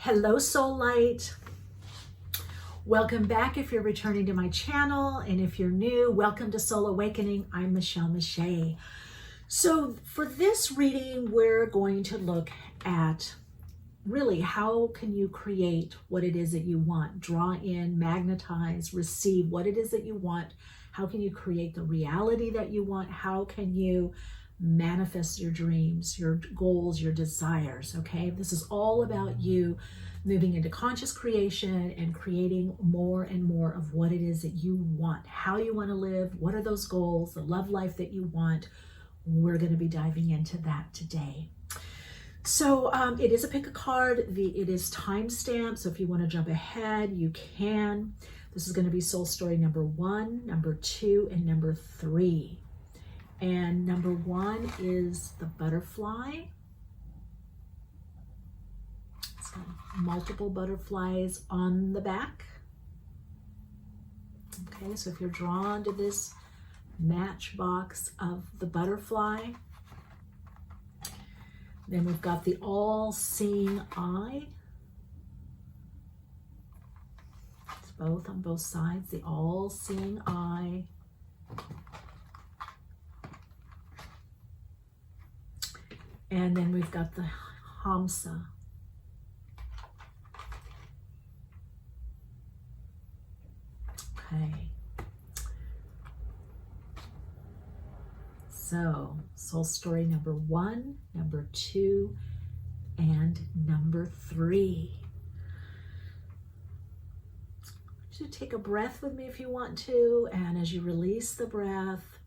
Hello, Soul Light. Welcome back if you're returning to my channel, and if you're new, welcome to Soul Awakening. I'm Michele Meiche. So for this reading, we're going to look at really how can you create what it is that you want, draw in, magnetize, receive what it is that you want. How can you create the reality that you want? How can you manifest your dreams, your goals, your desires? Okay, this is all about you moving into conscious creation and creating more and more of what it is that you want, how you want to live, what are those goals, the love life that you want. We're going to be diving into that today. So it is a pick a card. It is time-stamped, so if you want to jump ahead, you can. This is going to be soul story number 1, number 2, and number 3. And number 1 is the butterfly. It's got multiple butterflies on the back. Okay, so if you're drawn to this matchbox of the butterfly, then we've got the all-seeing eye. It's both on both sides, the all-seeing eye. And then we've got the Hamsa. Okay. So, soul story number 1, number 2, and number 3. So take a breath with me if you want to, and as you release the breath,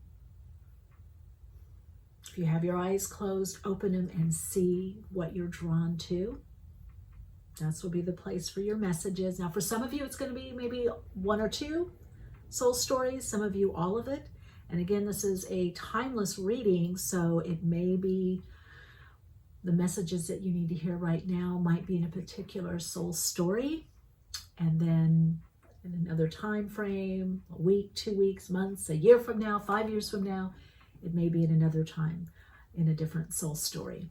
if you have your eyes closed, open them and see what you're drawn to. This will be the place for your messages. Now, for some of you, it's going to be maybe 1 or 2 soul stories. Some of you, all of it. And again, this is a timeless reading, so it may be the messages that you need to hear right now might be in a particular soul story. And then in another time frame, a week, 2 weeks, months, a year from now, 5 years from now, it may be at another time in a different soul story.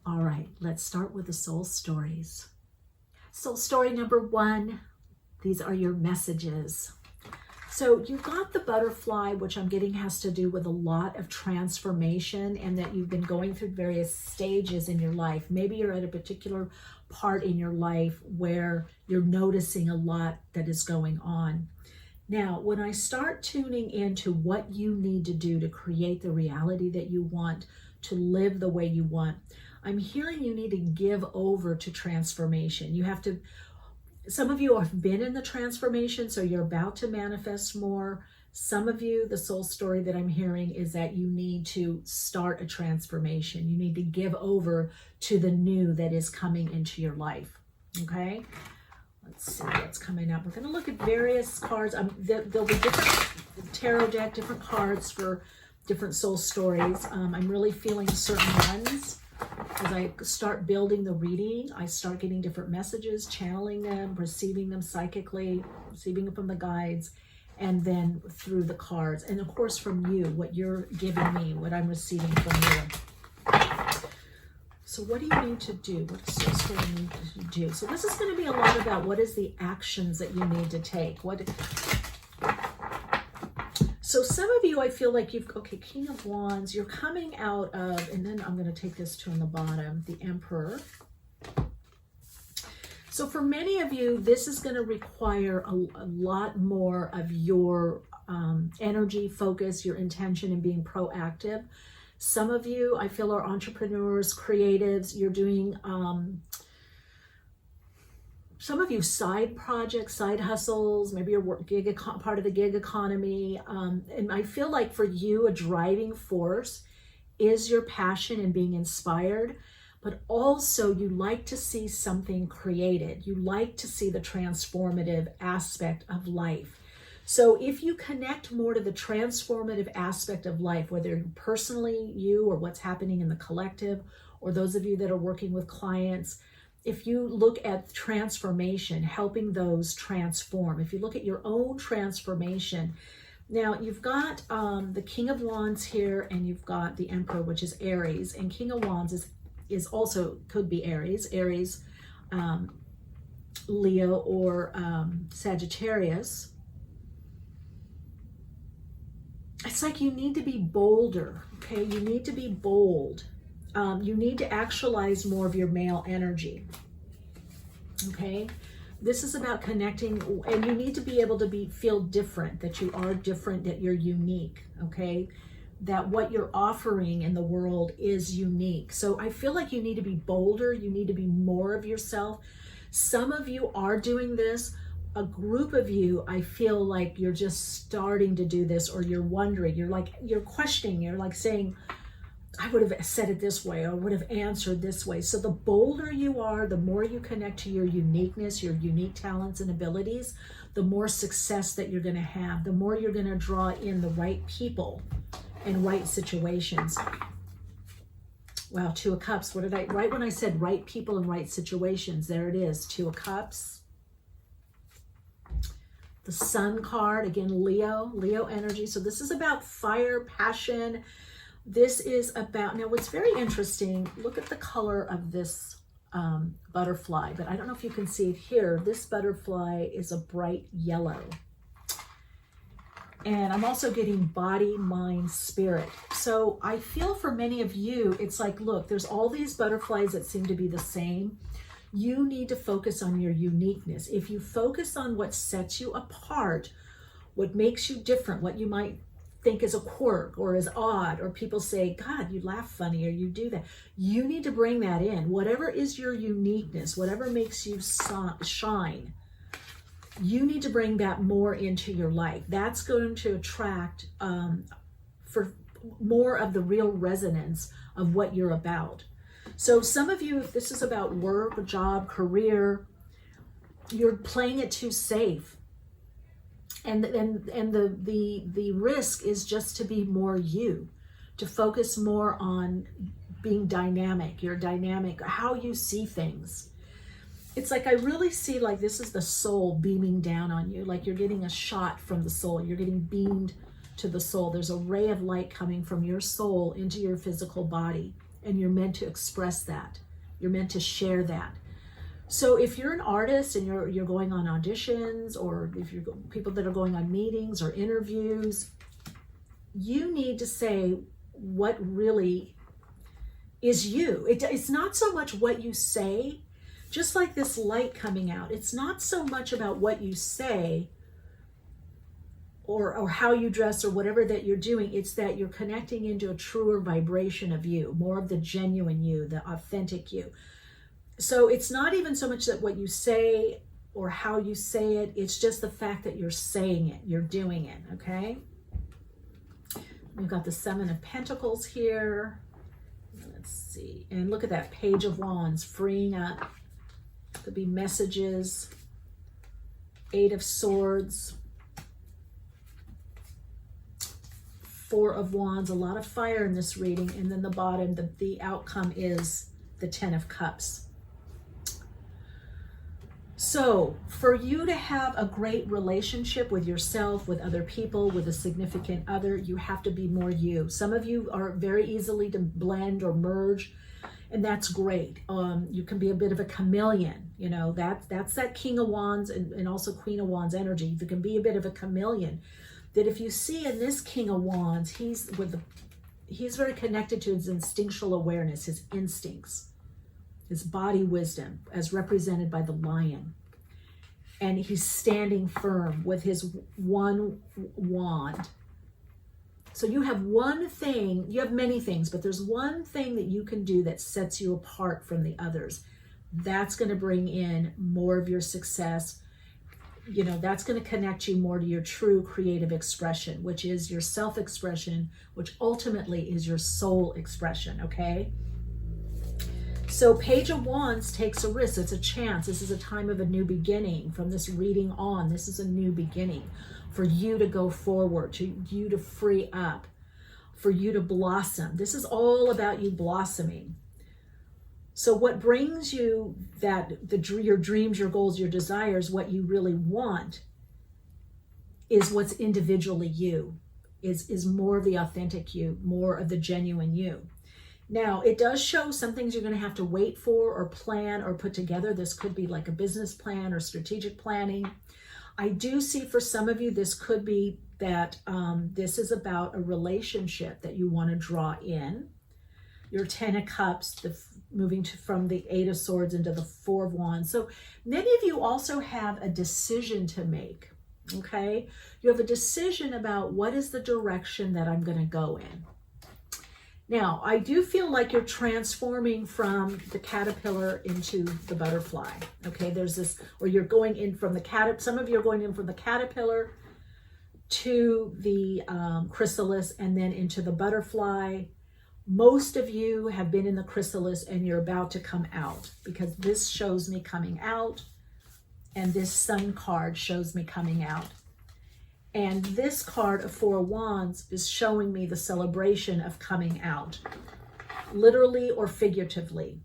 All right, let's start with the soul stories. Soul story number 1, these are your messages. So you got the butterfly, which I'm getting has to do with a lot of transformation and that you've been going through various stages in your life. Maybe you're at a particular part in your life where you're noticing a lot that is going on. Now, when I start tuning into what you need to do to create the reality that you want, to live the way you want, I'm hearing you need to give over to transformation. You have to, some of you have been in the transformation, so you're about to manifest more. Some of you, the soul story that I'm hearing is that you need to start a transformation. You need to give over to the new that is coming into your life, okay? Let's see what's coming up. We're going to look at various cards. There'll be different tarot deck, different cards for different soul stories. I'm really feeling certain ones. As I start building the reading, I start getting different messages, channeling them, receiving them psychically, receiving them from the guides, and then through the cards. And of course from you, what you're giving me, what I'm receiving from you. So what do you need to do? What does soul story need to do? So this is going to be a lot about what is the actions that you need to take. So some of you, I feel like okay, King of Wands, you're coming out of, and then I'm going to take this to on the bottom, the Emperor. So for many of you, this is going to require a lot more of your energy, focus, your intention, and being proactive. Some of you, I feel, are entrepreneurs, creatives. You're doing, some of you, side projects, side hustles. Maybe you're part of the gig economy. And I feel like for you, a driving force is your passion and being inspired. But also you like to see something created. You like to see the transformative aspect of life. So if you connect more to the transformative aspect of life, whether personally you or what's happening in the collective, or those of you that are working with clients, if you look at transformation, helping those transform, if you look at your own transformation, now you've got the King of Wands here, and you've got the Emperor, which is Aries, and King of Wands is also could be Aries. Aries Leo or Sagittarius, it's like you need to be bolder, okay? You need to be bold. You need to actualize more of your male energy, okay? This is about connecting, and you need to be able to feel different, that you are different, that you're unique, okay? That what you're offering in the world is unique. So I feel like you need to be bolder. You need to be more of yourself. Some of you are doing this. A group of you, I feel like you're just starting to do this, or you're wondering, you're questioning, you're like saying, I would have said it this way, or would have answered this way. So the bolder you are, the more you connect to your uniqueness, your unique talents and abilities, the more success that you're going to have, the more you're going to draw in the right people and right situations. Wow, Two of Cups. What did right when I said right people and right situations, there it is, Two of Cups. The Sun card, again, Leo energy. So this is about fire, passion. This is about, now what's very interesting, look at the color of this butterfly, but I don't know if you can see it here. This butterfly is a bright yellow. And I'm also getting body, mind, spirit. So I feel for many of you, it's like, look, there's all these butterflies that seem to be the same. You need to focus on your uniqueness. If you focus on what sets you apart, what makes you different, what you might think is a quirk or is odd, or people say, God, you laugh funny, or you do that. You need to bring that in. Whatever is your uniqueness, whatever makes you shine, you need to bring that more into your life. That's going to attract for more of the real resonance of what you're about. So some of you, if this is about work, job, career, you're playing it too safe. And the risk is just to be more you, to focus more on being dynamic. You're dynamic, how you see things. It's like I really see like this is the soul beaming down on you, like you're getting a shot from the soul. You're getting beamed to the soul. There's a ray of light coming from your soul into your physical body, and you're meant to express that. You're meant to share that. So if you're an artist and you're going on auditions, or if you're people that are going on meetings or interviews, you need to say what really is you. It's not so much what you say, just like this light coming out. It's not so much about what you say or how you dress or whatever that you're doing. It's that you're connecting into a truer vibration of you, more of the genuine you, the authentic you. So it's not even so much that what you say or how you say it, it's just the fact that you're saying it, you're doing it, okay? We've got the Seven of Pentacles here. Let's see, and look at that Page of Wands, freeing up. Could be messages. Eight of Swords. Four of Wands, a lot of fire in this reading. And then the bottom, the outcome is the Ten of Cups. So for you to have a great relationship with yourself, with other people, with a significant other, you have to be more you. Some of you are very easily to blend or merge, and that's great. You can be a bit of a chameleon, you know, that's that King of Wands and also Queen of Wands energy. You can be a bit of a chameleon. That if you see in this King of Wands, he's very connected to his instinctual awareness, his instincts, his body wisdom, as represented by the lion. And he's standing firm with his one wand. So you have one thing, you have many things, but there's one thing that you can do that sets you apart from the others. That's going to bring in more of your success. You know, that's going to connect you more to your true creative expression, which is your self-expression, which ultimately is your soul expression, okay? So Page of Wands takes a risk. It's a chance. This is a time of a new beginning. From this reading on, this is a new beginning for you to go forward, to you to free up, for you to blossom. This is all about you blossoming. So what brings you your dreams, your goals, your desires, what you really want is what's individually you, is more of the authentic you, more of the genuine you. Now, it does show some things you're going to have to wait for or plan or put together. This could be like a business plan or strategic planning. I do see for some of you, this could be that this is about a relationship that you want to draw in. Your 10 of Cups, moving from the 8 of Swords into the 4 of Wands. So many of you also have a decision to make, okay? You have a decision about what is the direction that I'm going to go in. Now, I do feel like you're transforming from the caterpillar into the butterfly, okay? There's this, or you're going in from the some of you are going in from the caterpillar to the chrysalis and then into the butterfly. Most of you have been in the chrysalis and you're about to come out, because this shows me coming out and this Sun card shows me coming out. And this card of 4 of Wands is showing me the celebration of coming out, literally or figuratively.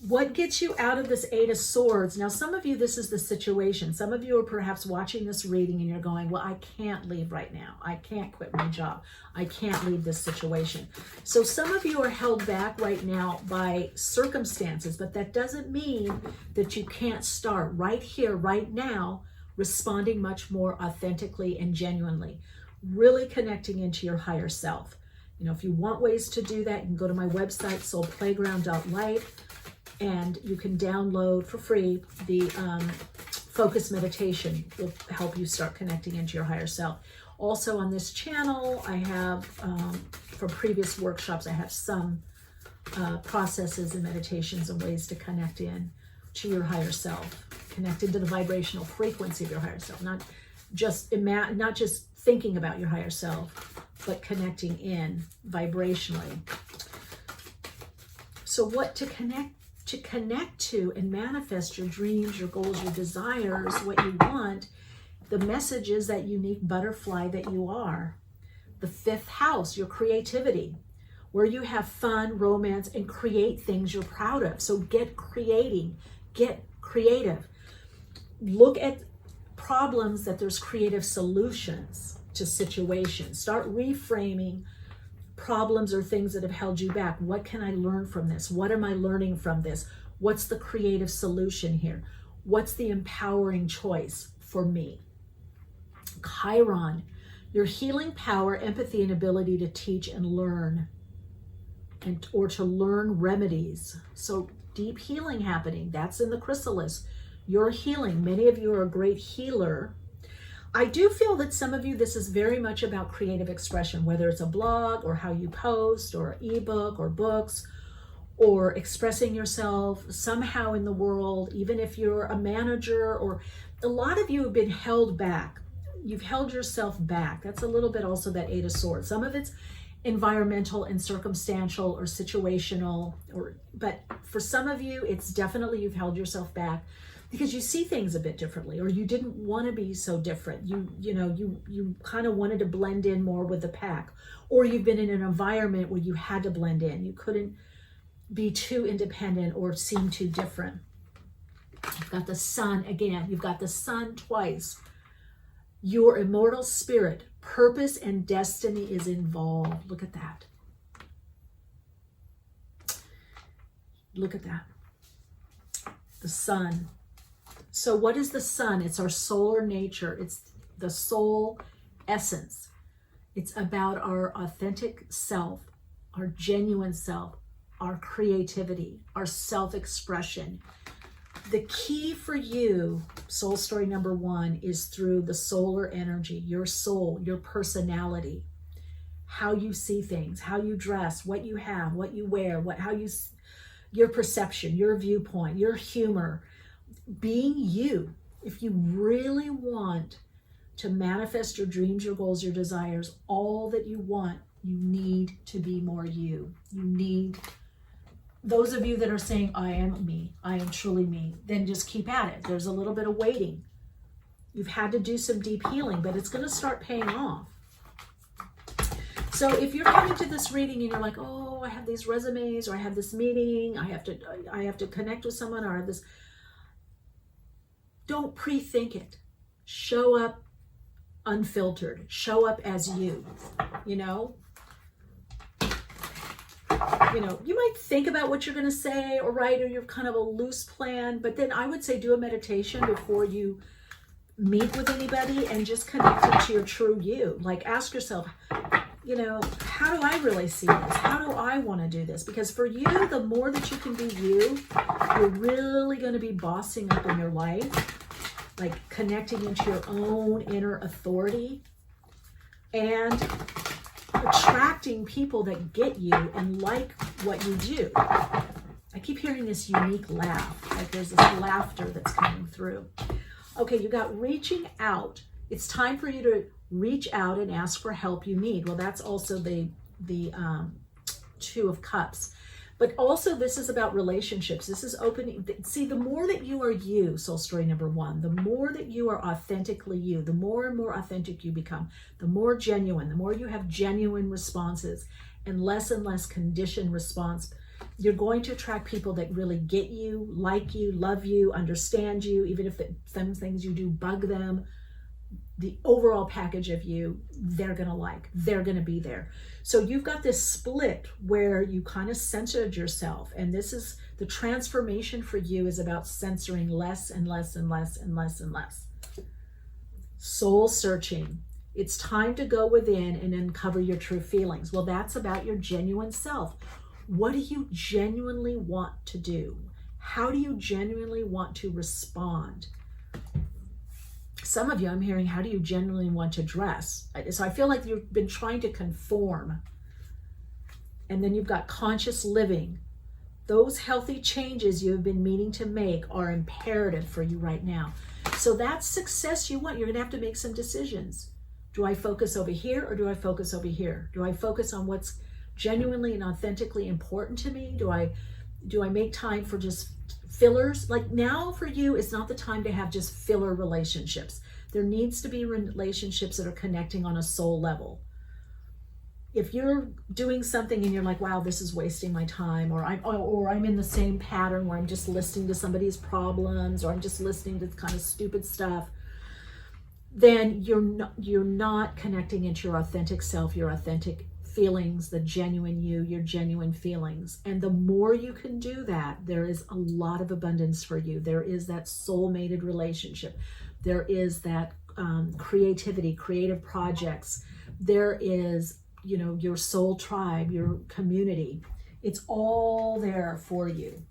What gets you out of this 8 of Swords? Now, some of you, this is the situation. Some of you are perhaps watching this reading and you're going, well, I can't leave right now. I can't quit my job. I can't leave this situation. So some of you are held back right now by circumstances, but that doesn't mean that you can't start right here, right now, responding much more authentically and genuinely, really connecting into your higher self. You know, if you want ways to do that, you can go to my website, soulplayground.life, and you can download for free the focus meditation. It will help you start connecting into your higher self. Also on this channel, I have, from previous workshops, I have some processes and meditations and ways to connect in to your higher self, connected to the vibrational frequency of your higher self, not just thinking about your higher self, but connecting in vibrationally. So what to connect to and manifest your dreams, your goals, your desires, what you want, the message is that unique butterfly that you are. The 5th house, your creativity, where you have fun, romance, and create things you're proud of. So get creating, get creative. Look at problems that there's creative solutions to situations. Start reframing problems or things that have held you back. What can I learn from this? What am I learning from this? What's the creative solution here? What's the empowering choice for me? Chiron, your healing power, empathy, and ability to teach and learn, or to learn remedies. So deep healing happening. That's in the chrysalis. You're healing. Many of you are a great healer. I do feel that some of you, this is very much about creative expression, whether it's a blog or how you post or ebook or books or expressing yourself somehow in the world, even if you're a manager, or a lot of you have been held back. You've held yourself back. That's a little bit also that 8 of Swords. Some of it's environmental and circumstantial or situational, but for some of you, it's definitely you've held yourself back because you see things a bit differently, or you didn't want to be so different. You kind of wanted to blend in more with the pack, or you've been in an environment where you had to blend in. You couldn't be too independent or seem too different. You've got the Sun again. You've got the Sun twice. Your immortal spirit, purpose and destiny is involved. Look at that. Look at that. The Sun. So what is the Sun? It's our solar nature. It's the soul essence. It's about our authentic self, our genuine self, our creativity, our self-expression. The key for you, soul story number 1, is through the solar energy, your soul, your personality, how you see things, how you dress, what you have, what you wear, your perception, your viewpoint, your humor, being you. If you really want to manifest your dreams, your goals, your desires, all that you want, you need to be more you. You need, those of you that are saying, I am me, I am truly me, then just keep at it. There's a little bit of waiting. You've had to do some deep healing, but it's going to start paying off. So if you're coming to this reading and you're like, oh, I have these resumes, or I have this meeting, I have to connect with someone, or I have this, don't pre-think it. Show up unfiltered. Show up as you, you know? you know, you might think about what you're going to say or write, or you're kind of a loose plan, but then I would say do a meditation before you meet with anybody and just connect it to your true you. Like ask yourself, you know, how do I really see this? How do I want to do this? Because for you, the more that you can be you, you're really going to be bossing up in your life, like connecting into your own inner authority and attracting people that get you and like what you do. I keep hearing this unique laugh, like there's this laughter that's coming through. Okay, you got reaching out. It's time for you to reach out and ask for help you need. Well, that's also the Two of Cups. But also this is about relationships. This is opening. See, the more that you are you, soul story number 1, the more that you are authentically you, the more and more authentic you become, the more genuine, the more you have genuine responses and less conditioned response, you're going to attract people that really get you, like you, love you, understand you, even if some things you do bug them. The overall package of you, they're going to like, they're going to be there. So you've got this split where you kind of censored yourself. And this is the transformation for you is about censoring less and less and less and less and less. Soul searching. It's time to go within and uncover your true feelings. Well, that's about your genuine self. What do you genuinely want to do? How do you genuinely want to respond? Some of you, I'm hearing, how do you genuinely want to dress? So I feel like you've been trying to conform. And then you've got conscious living. Those healthy changes you have been meaning to make are imperative for you right now. So that success you want, you're going to have to make some decisions. Do I focus over here or do I focus over here? Do I focus on what's genuinely and authentically important to me? Do I make time for just fillers? Like now for you, it's not the time to have just filler relationships. There needs to be relationships that are connecting on a soul level. If you're doing something and you're like, wow, this is wasting my time, or I'm in the same pattern where I'm just listening to somebody's problems, or I'm just listening to kind of stupid stuff, then you're not connecting into your authentic self, your authentic feelings, the genuine you, your genuine feelings. And the more you can do that, there is a lot of abundance for you. There is that soul-mated relationship. There is that creativity, creative projects. There is, you know, your soul tribe, your community. It's all there for you.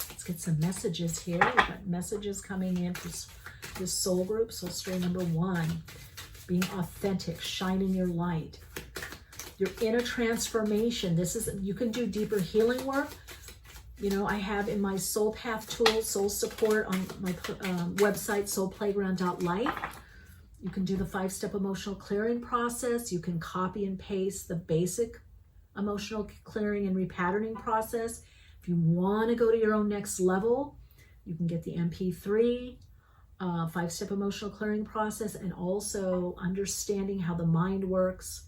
Let's get some messages here. We've got messages coming in for this soul group. Soul story number 1, being authentic, shining your light. Your inner transformation. This is, you can do deeper healing work. You know, I have in my Soul Path tool, soul support on my website, soulplayground.life. You can do the 5-step emotional clearing process. You can copy and paste the basic emotional clearing and repatterning process. If you want to go to your own next level, you can get the MP3, 5-step emotional clearing process, and also understanding how the mind works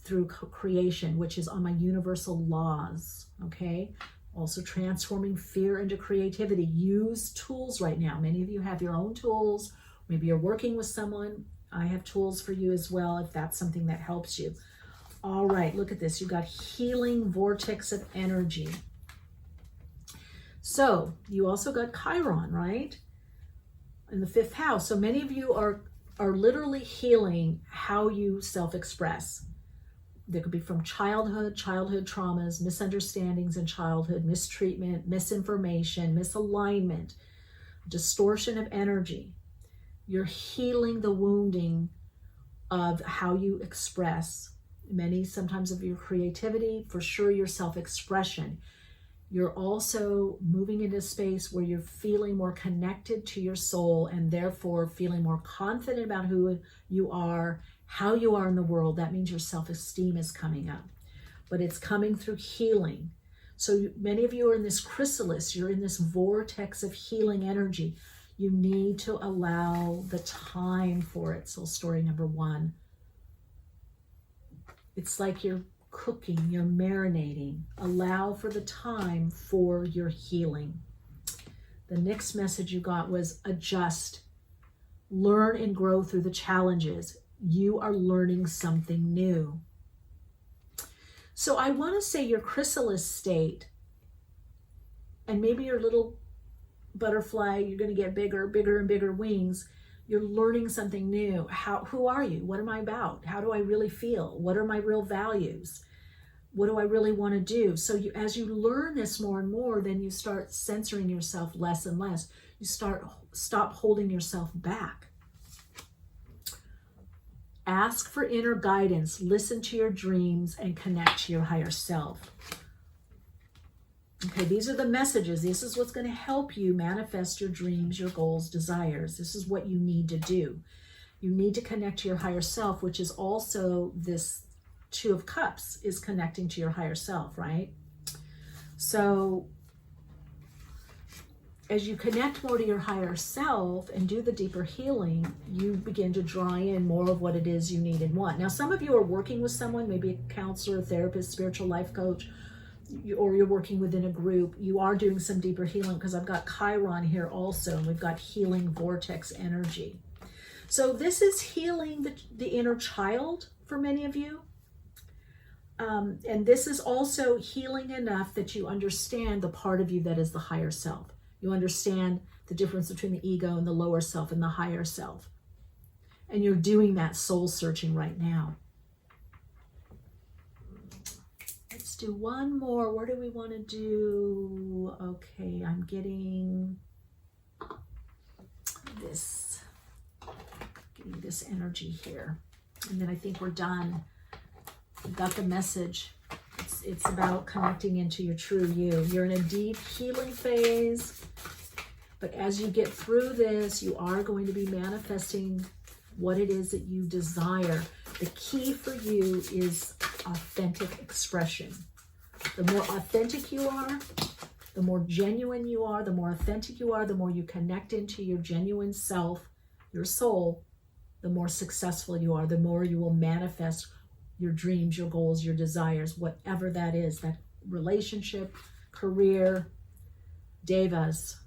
through creation, which is on my universal laws, okay? Also transforming fear into creativity. Use tools right now. Many of you have your own tools. Maybe you're working with someone. I have tools for you as well if that's something that helps you. All right, look at this. You got healing vortex of energy. So you also got Chiron, right? In the 5th house. So many of you are literally healing how you self-express. There could be from childhood traumas, misunderstandings in childhood, mistreatment, misinformation, misalignment, distortion of energy. You're healing the wounding of how you express. Sometimes of your creativity, for sure your self-expression. You're also moving into a space where you're feeling more connected to your soul and therefore feeling more confident about who you are, how you are in the world. That means your self-esteem is coming up, but it's coming through healing. So many of you are in this chrysalis, you're in this vortex of healing energy. You need to allow the time for it. Soul story number 1. It's like you're cooking, you're marinating. Allow for the time for your healing. The next message you got was adjust. Learn and grow through the challenges. You are learning something new. So I want to say your chrysalis state, and maybe your little butterfly, you're going to get bigger, bigger and bigger wings. You're learning something new. Who are you? What am I about? How do I really feel? What are my real values? What do I really want to do? So as you learn this more and more, then you start censoring yourself less and less. You stop holding yourself back. Ask for inner guidance. Listen to your dreams and connect to your higher self. Okay, these are the messages. This is what's going to help you manifest your dreams, your goals, desires. This is what you need to do. You need to connect to your higher self, which is also this Two of Cups is connecting to your higher self, right? So as you connect more to your higher self and do the deeper healing, you begin to draw in more of what it is you need and want. Now, some of you are working with someone, maybe a counselor, therapist, spiritual life coach, or you're working within a group. You are doing some deeper healing, because I've got Chiron here also, and we've got healing vortex energy. So this is healing the inner child for many of you. And this is also healing enough that you understand the part of you that is the higher self. You understand the difference between the ego and the lower self and the higher self. And you're doing that soul searching right now. Let's do one more. Where do we want to do? Okay, I'm getting this energy here. And then I think we're done. We've got the message. It's about connecting into your true you. You're in a deep healing phase, but as you get through this, you are going to be manifesting what it is that you desire. The key for you is authentic expression. The more authentic you are, the more genuine you are, the more authentic you are, the more you connect into your genuine self, your soul, the more successful you are, the more you will manifest your dreams, your goals, your desires, whatever that is, that relationship, career, devas,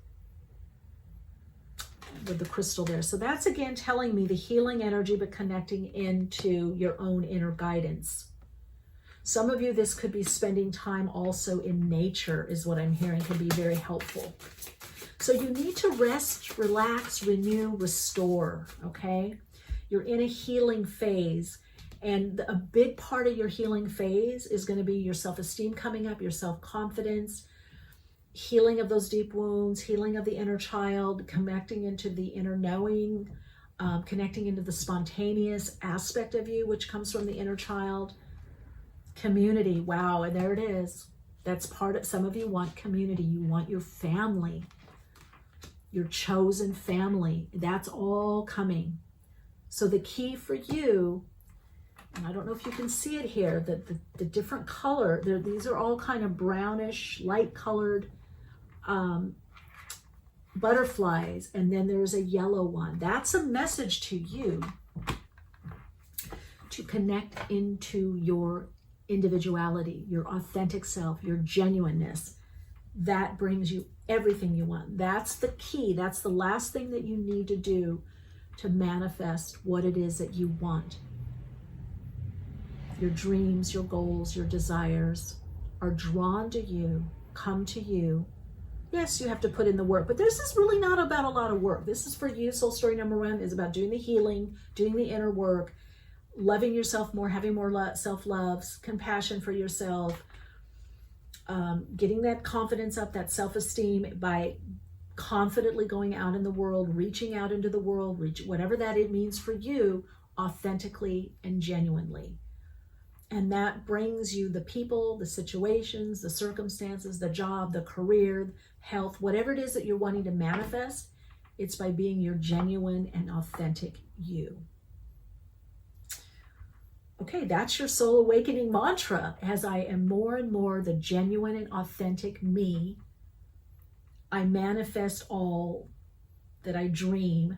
with the crystal there. So that's again telling me the healing energy, but connecting into your own inner guidance. Some of you, this could be spending time also in nature, is what I'm hearing, can be very helpful. So you need to rest, relax, renew, restore, okay? You're in a healing phase. And a big part of your healing phase is going to be your self-esteem coming up, your self-confidence, healing of those deep wounds, healing of the inner child, connecting into the inner knowing, connecting into the spontaneous aspect of you, which comes from the inner child. Community, wow, and there it is. That's part of, some of you want community. You want your family, your chosen family. That's all coming. So the key for you, and I don't know if you can see it here, the different color, these are all kind of brownish, light colored butterflies, and then there's a yellow one. That's a message to you to connect into your individuality, your authentic self, your genuineness. That brings you everything you want. That's the key. That's the last thing that you need to do to manifest what it is that you want. Your dreams, your goals, your desires are drawn to you, come to you. Yes, you have to put in the work, but this is really not about a lot of work. This is for you. Soul story number 1 is about doing the healing, doing the inner work, loving yourself more, having more self-love, compassion for yourself, getting that confidence up, that self-esteem by confidently going out in the world, reaching out into the world, whatever that it means for you, authentically and genuinely. And that brings you the people, the situations, the circumstances, the job, the career, health, whatever it is that you're wanting to manifest. It's by being your genuine and authentic you. Okay, that's your soul awakening mantra. As I am more and more the genuine and authentic me, I manifest all that I dream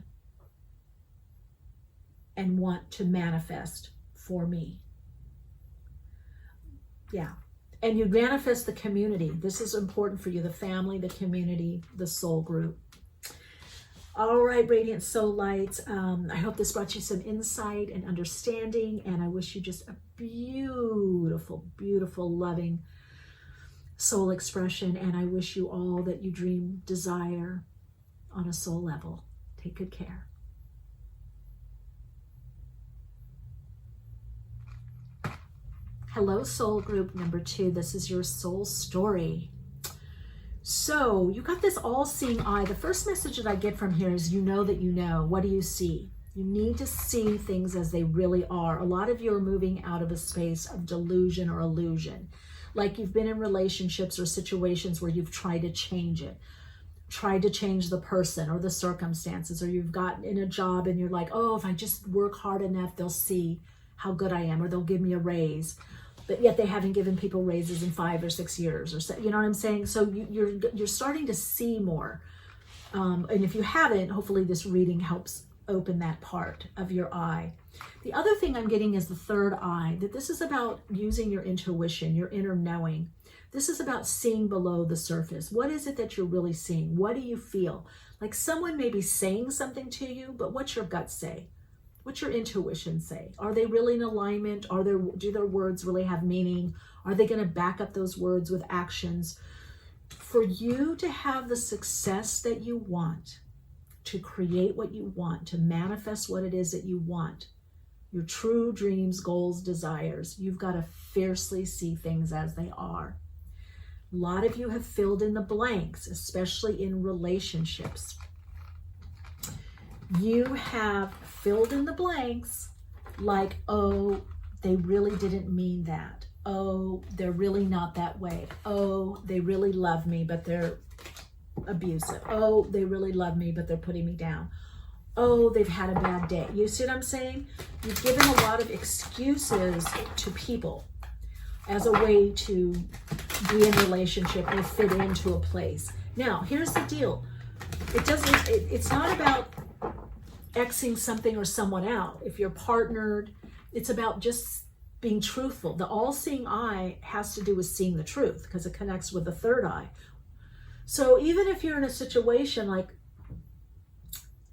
and want to manifest for me. Yeah. And you manifest the community. This is important for you, the family, the community, the soul group. All right, Radiant Soul Lights. I hope this brought you some insight and understanding, and I wish you just a beautiful, beautiful, loving soul expression, and I wish you all that you dream, desire on a soul level. Take good care. Hello, soul group number 2. This is your soul story. So you got this all-seeing eye. The first message that I get from here is you know that you know. What do you see? You need to see things as they really are. A lot of you are moving out of a space of delusion or illusion. Like you've been in relationships or situations where you've tried to change it. Tried to change the person or the circumstances, or you've gotten in a job and you're like, oh, if I just work hard enough, they'll see how good I am, or they'll give me a raise. But yet they haven't given people raises in 5 or 6 years, or so, you know what I'm saying? So you're starting to see more. And if you haven't, hopefully this reading helps open that part of your eye. The other thing I'm getting is the third eye, that this is about using your intuition, your inner knowing. This is about seeing below the surface. What is it that you're really seeing? What do you feel? Like someone may be saying something to you, but what's your gut say? What's your intuition say? Are they really in alignment? Do their words really have meaning? Are they going to back up those words with actions? For you to have the success that you want, to create what you want, to manifest what it is that you want, your true dreams, goals, desires, you've got to fiercely see things as they are. A lot of you have filled in the blanks, especially in relationships. You have filled in the blanks like, oh, they really didn't mean that. Oh, they're really not that way. Oh, they really love me, but they're abusive. Oh, they really love me, but they're putting me down. Oh, they've had a bad day. You see what I'm saying? You've given a lot of excuses to people as a way to be in a relationship or fit into a place. Now, here's the deal. It's not about Xing something or someone out. If you're partnered, it's about just being truthful. The all-seeing eye has to do with seeing the truth because it connects with the third eye. So even if you're in a situation like,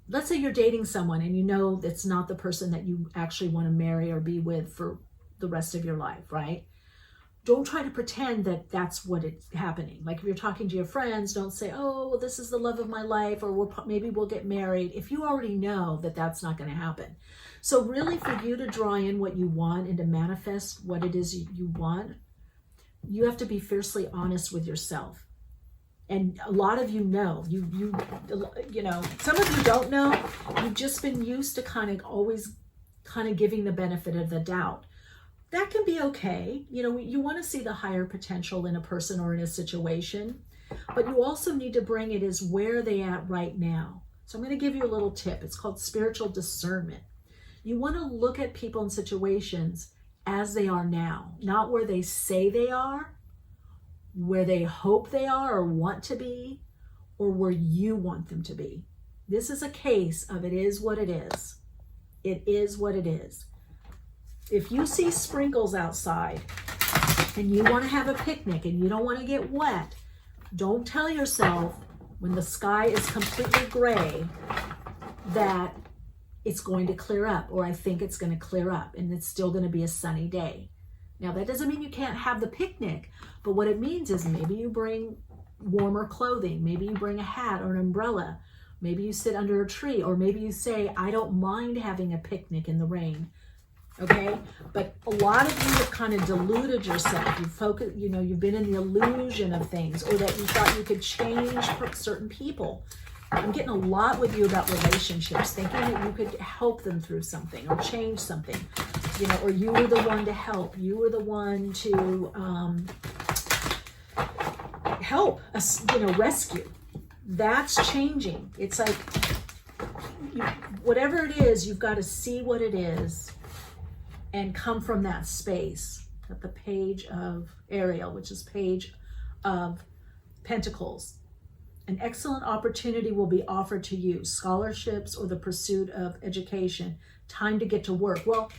let's say you're dating someone and you know that's not the person that you actually want to marry or be with for the rest of your life, right? Don't try to pretend that that's what it's happening. Like if you're talking to your friends, don't say, oh, well, this is the love of my life, or maybe we'll get married, if you already know that that's not going to happen. So really, for you to draw in what you want and to manifest what it is you want, you have to be fiercely honest with yourself. And a lot of you know, you know, some of you don't know. You've just been used to always giving the benefit of the doubt. That can be okay. You know, you want to see the higher potential in a person or in a situation, but you also need to bring it as where they at right now. So I'm going to give you a little tip. It's called spiritual discernment. You want to look at people and situations as they are now, not where they say they are, where they hope they are or want to be, or where you want them to be. This is a case of it is what it is. It is what it is. If you see sprinkles outside and you want to have a picnic and you don't want to get wet, don't tell yourself when the sky is completely gray that it's going to clear up, or I think it's going to clear up and it's still going to be a sunny day. Now, that doesn't mean you can't have the picnic, but what it means is maybe you bring warmer clothing, maybe you bring a hat or an umbrella, maybe you sit under a tree, or maybe you say, I don't mind having a picnic in the rain. Okay, but a lot of you have kind of deluded yourself. You've been in the illusion of things, or that you thought you could change certain people. I'm getting a lot with you about relationships, thinking that you could help them through something or change something, or you were the one to help. You were the one to help us, rescue. That's changing. It's like, whatever it is, you've got to see what it is and come from that space. At the page of Ariel, which is page of Pentacles. An excellent opportunity will be offered to you. Scholarships or the pursuit of education. Time to get to work. Well,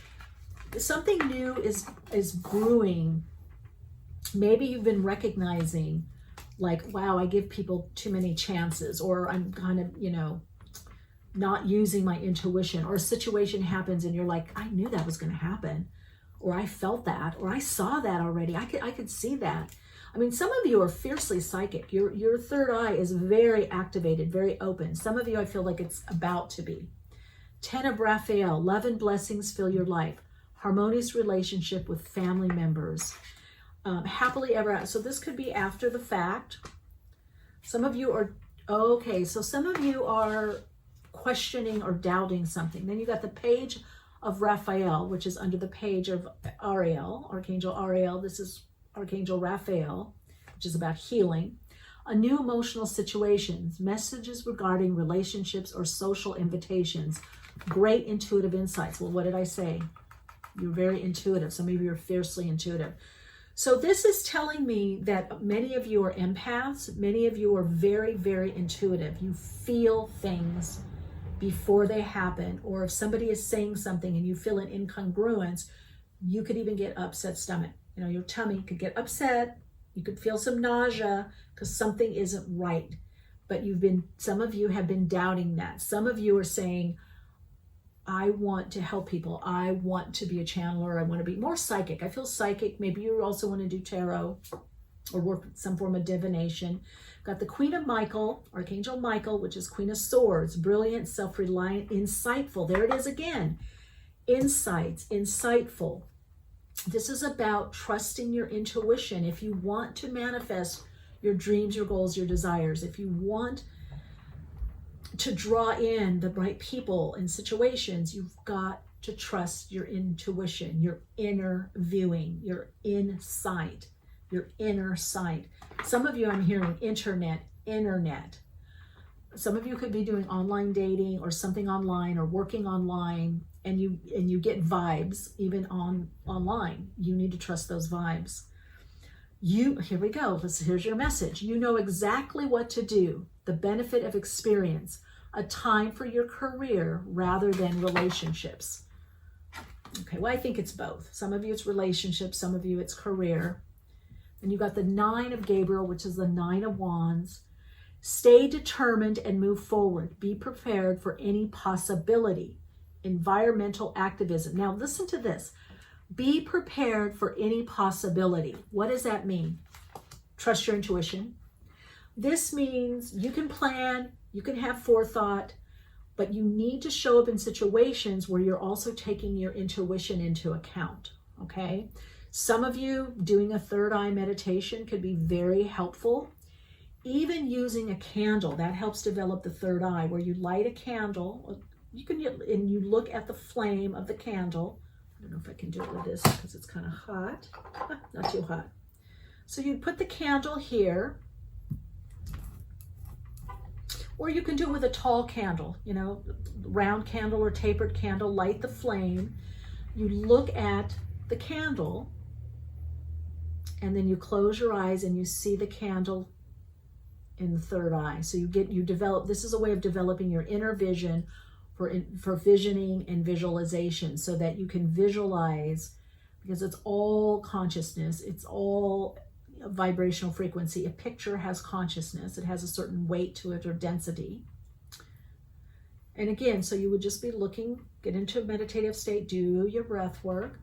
something new is brewing. Maybe you've been recognizing like, wow, I give people too many chances, or I'm kind of, not using my intuition, or a situation happens and you're like, I knew that was going to happen, or I felt that, or I saw that already. I could see that. I mean, some of you are fiercely psychic. Your third eye is very activated, very open. Some of you, I feel like it's about to be. 10 of Raphael, love and blessings fill your life. Harmonious relationship with family members. Happily ever after. So this could be after the fact. Some of you are, okay, so some of you are questioning or doubting something. Then you got the page of Raphael, which is under the page of Ariel, Archangel Ariel. This is Archangel Raphael, which is about healing. A new emotional situations, messages regarding relationships or social invitations. Great intuitive insights. Well, what did I say? You're very intuitive. Some of you are fiercely intuitive. So this is telling me that many of you are empaths. Many of you are very, very intuitive. You feel things before they happen. Or if somebody is saying something and you feel an incongruence, you could even get upset stomach. You know, your tummy could get upset. You could feel some nausea because something isn't right. But some of you have been doubting that. Some of you are saying, I want to help people. I want to be a channeler. I want to be more psychic. I feel psychic. Maybe you also want to do tarot or work with some form of divination. Got the Queen of Michael, Archangel Michael, which is Queen of Swords. Brilliant, self-reliant, insightful. There it is again. Insights, insightful. This is about trusting your intuition. If you want to manifest your dreams, your goals, your desires, if you want to draw in the right people and situations, you've got to trust your intuition, your inner viewing, your insight, your inner sight. Some of you, I'm hearing internet. Some of you could be doing online dating or something online or working online, and you get vibes even online. You need to trust those vibes. Here we go. Here's your message. You know exactly what to do. The benefit of experience. A time for your career rather than relationships. Okay, well, I think it's both. Some of you it's relationships, some of you it's career. And you got the 9 of Gabriel, which is the 9 of Wands. Stay determined and move forward. Be prepared for any possibility. Environmental activism. Now listen to this. Be prepared for any possibility. What does that mean? Trust your intuition. This means you can plan, you can have forethought, but you need to show up in situations where you're also taking your intuition into account, okay? Some of you doing a third eye meditation could be very helpful. Even using a candle, that helps develop the third eye, where you light a candle, and you look at the flame of the candle. I don't know if I can do it with this because it's kind of hot. Not too hot. So you put the candle here, or you can do it with a tall candle, you know, round candle or tapered candle, light the flame. You look at the candle, and then you close your eyes and you see the candle in the third eye. So you develop, this is a way of developing your inner vision for visioning and visualization, so that you can visualize, because it's all consciousness, it's all vibrational frequency. A picture has consciousness, it has a certain weight to it or density. And again, so you would just be looking, get into a meditative state, do your breath work.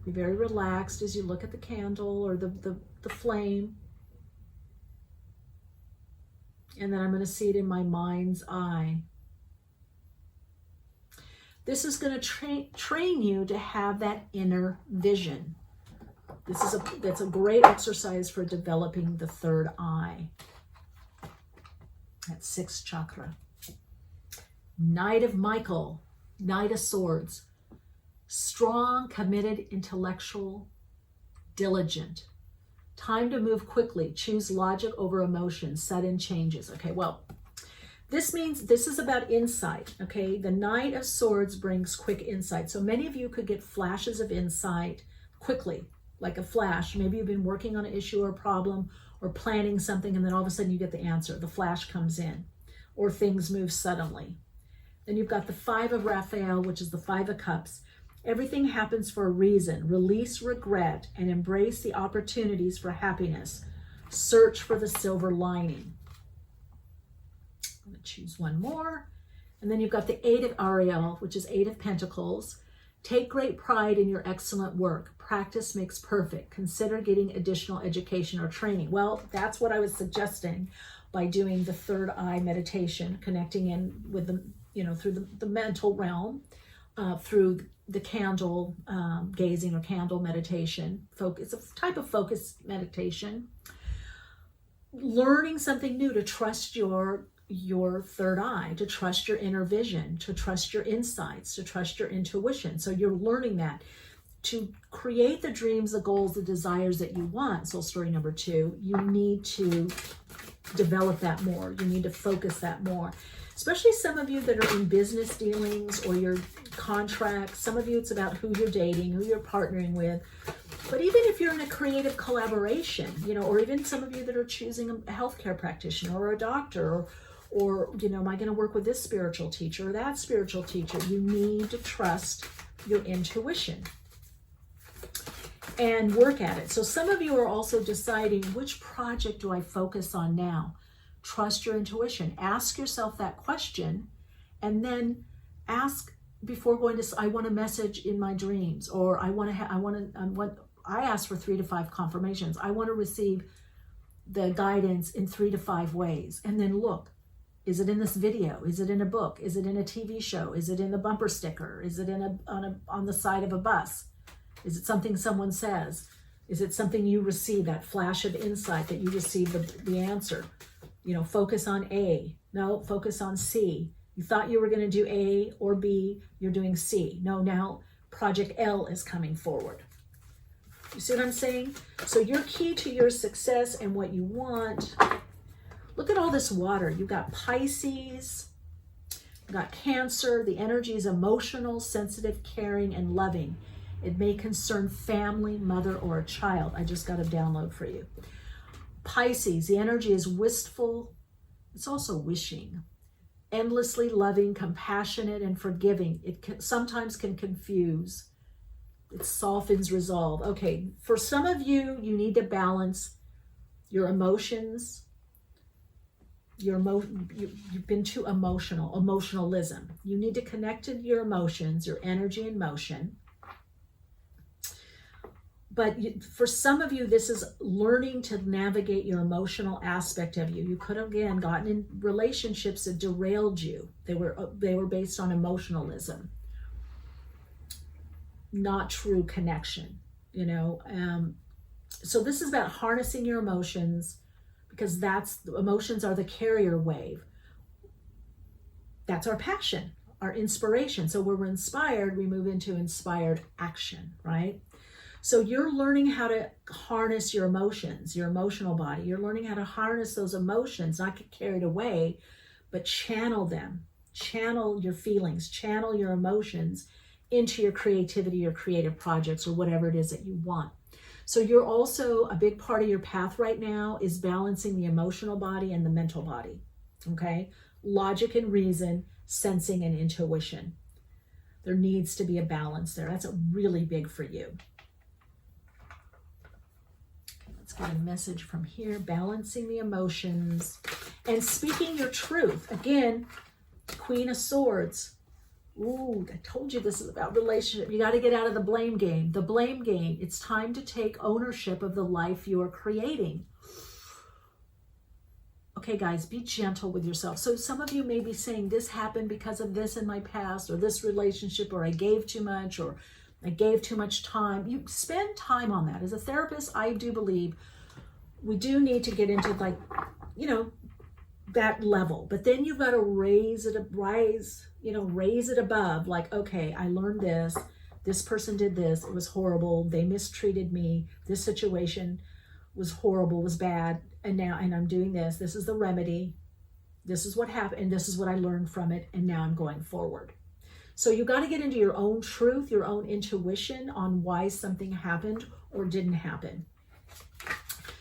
Be very relaxed as you look at the candle or the flame. And then I'm going to see it in my mind's eye. This is going to train you to have that inner vision. That's a great exercise for developing the third eye. That's 6th chakra. Knight of Michael, Knight of Swords. Strong, committed, intellectual, diligent. Time to move quickly. Choose logic over emotion. Sudden changes. Okay, well, this means this is about insight. Okay, the Knight of Swords brings quick insight. So many of you could get flashes of insight quickly, like a flash. Maybe you've been working on an issue or a problem or planning something, and then all of a sudden you get the answer. The flash comes in, or things move suddenly. Then you've got the 5 of Raphael, which is the 5 of Cups. Everything happens for a reason. Release regret and embrace the opportunities for happiness. Search for the silver lining. I'm going to choose one more. And then you've got the 8 of Ariel, which is 8 of Pentacles. Take great pride in your excellent work. Practice makes perfect. Consider getting additional education or training. Well, that's what I was suggesting by doing the third eye meditation, connecting in with the, through the mental realm, through the candle gazing or candle meditation. It's a type of focus meditation. Learning something new, to trust your third eye, to trust your inner vision, to trust your insights, to trust your intuition. So you're learning that to create the dreams, the goals, the desires that you want. Soul story number 2, you need to develop that more. You need to focus that more. Especially some of you that are in business dealings or your contracts. Some of you, it's about who you're dating, who you're partnering with. But even if you're in a creative collaboration, or even some of you that are choosing a healthcare practitioner or a doctor, or am I going to work with this spiritual teacher or that spiritual teacher? You need to trust your intuition and work at it. So some of you are also deciding, which project do I focus on now? Trust your intuition. Ask yourself that question, and then ask before going to, I want a message in my dreams, or I ask for 3 to 5 confirmations. I want to receive the guidance in 3 to 5 ways. And then look, is it in this video? Is it in a book? Is it in a TV show? Is it in a bumper sticker? Is it on the side of a bus? Is it something someone says? Is it something you receive, that flash of insight that you receive the answer? Focus on A. No, focus on C. You thought you were going to do A or B, you're doing C. No, now Project L is coming forward. You see what I'm saying? So your key to your success and what you want, look at all this water. You've got Pisces, you've got Cancer. The energy is emotional, sensitive, caring, and loving. It may concern family, mother, or a child. I just got a download for you. Pisces, the energy is wistful. It's also wishing. Endlessly loving, compassionate, and forgiving. It sometimes can confuse. It softens resolve. Okay, for some of you, you need to balance your emotions. You've been too emotionalism. You need to connect to your emotions, your energy and motion. But for some of you, this is learning to navigate your emotional aspect of you. You could have, again, gotten in relationships that derailed you. They were based on emotionalism, not true connection, So this is about harnessing your emotions, because emotions are the carrier wave. That's our passion, our inspiration. So when we're inspired, we move into inspired action, right? So you're learning how to harness your emotions, your emotional body. You're learning how to harness those emotions, not get carried away, but channel them. Channel your feelings, channel your emotions into your creativity, your creative projects, or whatever it is that you want. So you're also, a big part of your path right now is balancing the emotional body and the mental body, okay? Logic and reason, sensing and intuition. There needs to be a balance there. That's really big for you. Let's get a message from here. Balancing the emotions and speaking your truth. Again, Queen of Swords. Ooh, I told you this is about relationship. You got to get out of the blame game. The blame game. It's time to take ownership of the life you are creating. Okay, guys, be gentle with yourself. So some of you may be saying, this happened because of this in my past, or this relationship, or I gave too much, or I gave too much time. You spend time on that. As a therapist, I do believe we do need to get into, like, that level. But then you've got to raise it above. Like, okay, I learned this. This person did this. It was horrible. They mistreated me. This situation was horrible, was bad. And I'm doing this. This is the remedy. This is what happened. And this is what I learned from it. And now I'm going forward. So you got to get into your own truth, your own intuition on why something happened or didn't happen.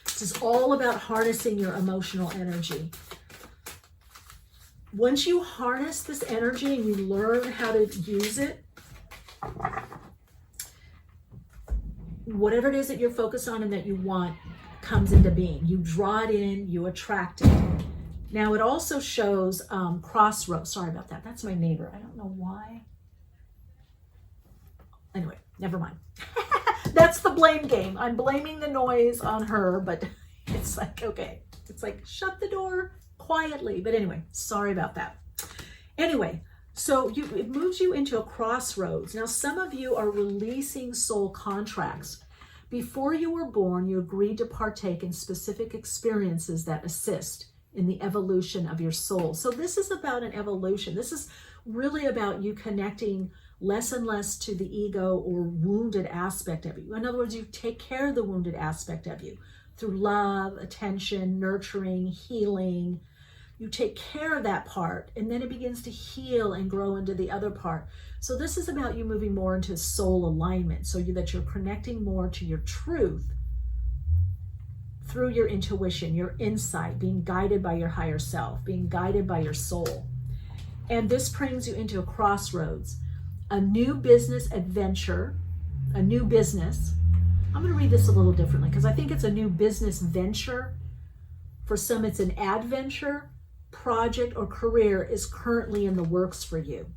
This is all about harnessing your emotional energy. Once you harness this energy and you learn how to use it, whatever it is that you're focused on and that you want comes into being. You draw it in, you attract it. Now it also shows crossroads. Sorry about that. That's my neighbor. I don't know why. Anyway, never mind. That's the blame game. I'm blaming the noise on her, but it's like, okay. It's like, shut the door quietly. But anyway, sorry about that. Anyway, so it moves you into a crossroads. Now, some of you are releasing soul contracts. Before you were born, you agreed to partake in specific experiences that assist in the evolution of your soul. So this is about an evolution. This is really about you connecting less and less to the ego or wounded aspect of you. In other words, you take care of the wounded aspect of you through love, attention, nurturing, healing. You take care of that part, and then it begins to heal and grow into the other part. So this is about you moving more into soul alignment, so that you're connecting more to your truth through your intuition, your insight, being guided by your higher self, being guided by your soul. And this brings you into a crossroads, a new business adventure, a new business. I'm going to read this a little differently because I think it's a new business venture. For some, it's an adventure, project, or career is currently in the works for you.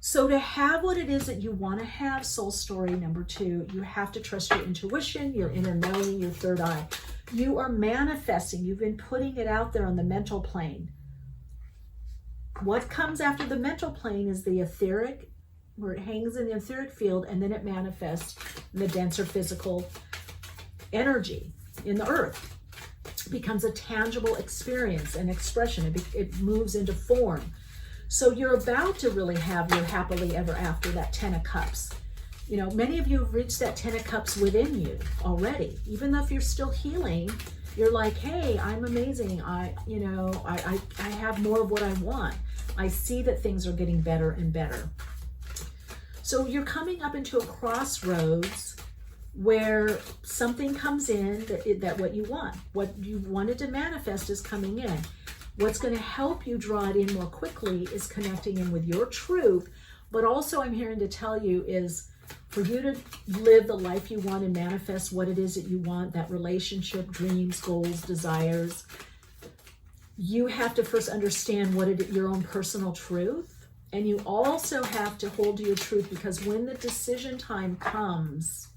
So to have what it is that you want to have, soul story number 2, you have to trust your intuition, your inner knowing, your third eye. You are manifesting. You've been putting it out there on the mental plane. What comes after the mental plane is the etheric, where it hangs in the etheric field, and then it manifests in the denser physical energy in the earth. It becomes a tangible experience and expression. It moves into form. So you're about to really have your happily ever after, that 10 of Cups. You know, many of you have reached that 10 of Cups within you already. Even though if you're still healing, you're like, hey, I'm amazing. I have more of what I want. I see that things are getting better and better. So you're coming up into a crossroads where something comes in that what you wanted to manifest is coming in. What's going to help you draw it in more quickly is connecting in with your truth. But also I'm hearing to tell you is for you to live the life you want and manifest what it is that you want, that relationship, dreams, goals, desires, you have to first understand your own personal truth. And you also have to hold to your truth, because when the decision time comes,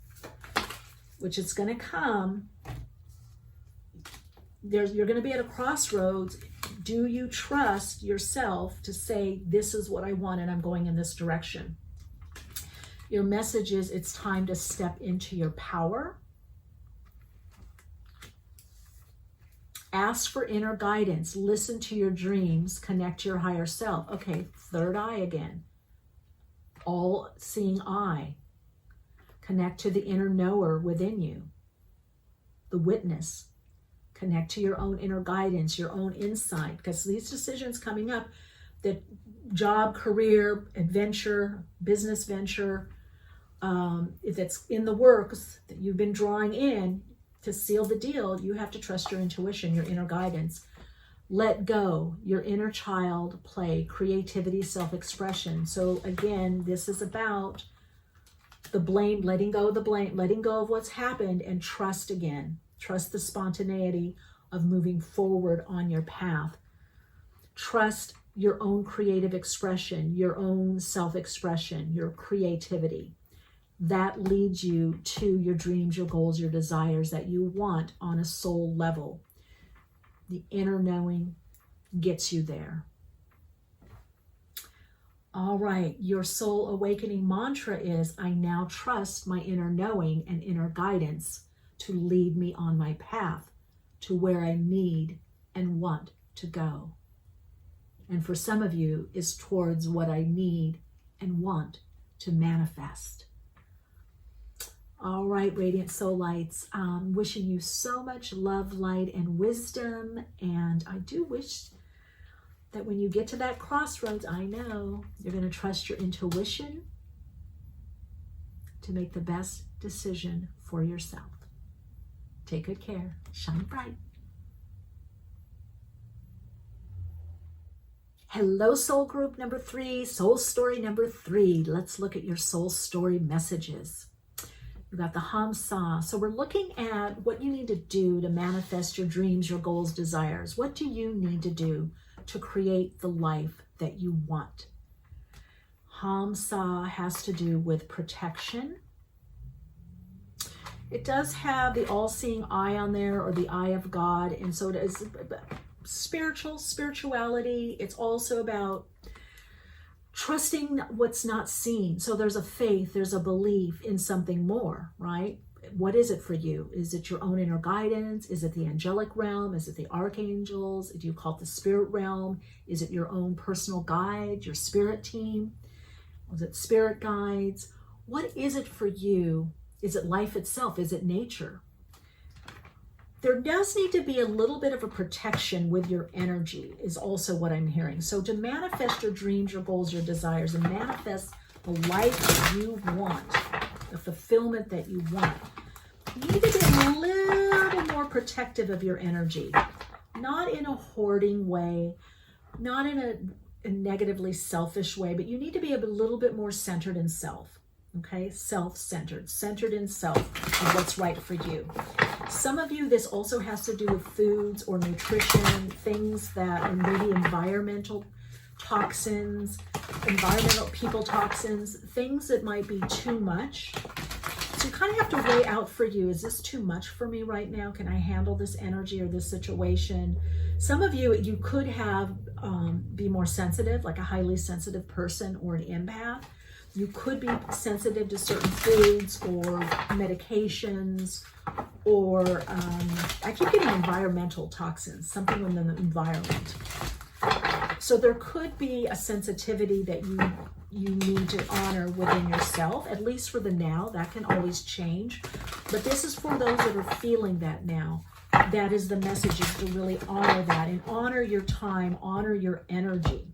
which it's going to come, you're going to be at a crossroads. Do you trust yourself to say, this is what I want and I'm going in this direction? Your message is it's time to step into your power. Ask for inner guidance. Listen to your dreams. Connect to your higher self. Okay, third eye again. All-seeing eye. Connect to the inner knower within you. The witness. Connect to your own inner guidance, your own insight. Because these decisions coming up, that job, career, adventure, business venture, if it's in the works that you've been drawing in, to seal the deal, you have to trust your intuition, your inner guidance. Let go, your inner child play, creativity, self-expression. So again, this is about the blame, letting go of the blame, letting go of what's happened, and trust again. Trust the spontaneity of moving forward on your path. Trust your own creative expression, your own self-expression, your creativity. That leads you to your dreams, your goals, your desires that you want on a soul level. The inner knowing gets you there. All right, your soul awakening mantra is, I now trust my inner knowing and inner guidance to lead me on my path to where I need and want to go. And for some of you, is towards what I need and want to manifest. All right, Radiant Soul Lights, wishing you so much love, light, and wisdom. And I do wish that when you get to that crossroads, I know you're going to trust your intuition to make the best decision for yourself. Take good care. Shine bright. Hello, soul group number 3, soul story number 3. Let's look at your soul story messages. We've got the Hamsa. So we're looking at what you need to do to manifest your dreams, your goals, desires. What do you need to do to create the life that you want? Hamsa has to do with protection. It does have the all-seeing eye on there, or the eye of God, and so it is spirituality. It's also about trusting what's not seen. So there's a faith, there's a belief in something more, right? What is it for you? Is it your own inner guidance? Is it the angelic realm? Is it the archangels? Do you call it the spirit realm? Is it your own personal guide, your spirit team? Is it spirit guides? What is it for you? Is it life itself? Is it nature? There does need to be a little bit of a protection with your energy, is also what I'm hearing. So to manifest your dreams, your goals, your desires, and manifest the life that you want, the fulfillment that you want, you need to be a little more protective of your energy. Not in a hoarding way, not in a negatively selfish way, but you need to be a little bit more centered in self. Okay, self-centered, centered in self and what's right for you. Some of you, this also has to do with foods or nutrition, things that are maybe environmental toxins, environmental people toxins, things that might be too much. So you kind of have to weigh out for you, is this too much for me right now? Can I handle this energy or this situation? Some of you, you could have, be more sensitive, like a highly sensitive person or an empath. You could be sensitive to certain foods or medications, or I keep getting environmental toxins, something in the environment. So there could be a sensitivity that you need to honor within yourself, at least for the now. That can always change. But this is for those that are feeling that now. That is the message, is to really honor that and honor your time, honor your energy.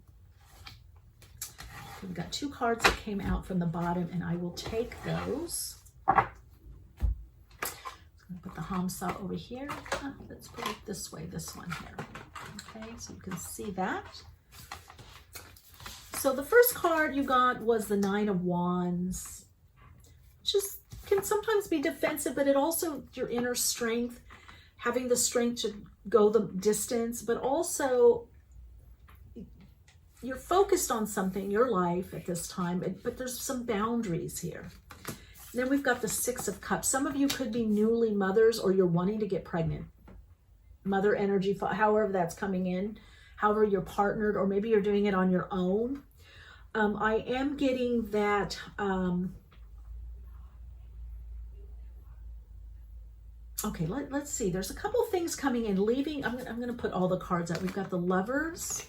We've got two cards that came out from the bottom, and I will take those. I'm going to put the Hamsa over here. Let's put it this way, this one here. Okay, so you can see that. So the first card you got was the Nine of Wands. Just can sometimes be defensive, but it also, your inner strength, having the strength to go the distance, but also you're focused on something, your life at this time, but there's some boundaries here. Then we've got the Six of Cups. Some of you could be newly mothers, or you're wanting to get pregnant. Mother energy, however that's coming in, however you're partnered, or maybe you're doing it on your own. I am getting that, okay, let's see. There's a couple things coming in, leaving. I'm going to put all the cards out. We've got the Lovers.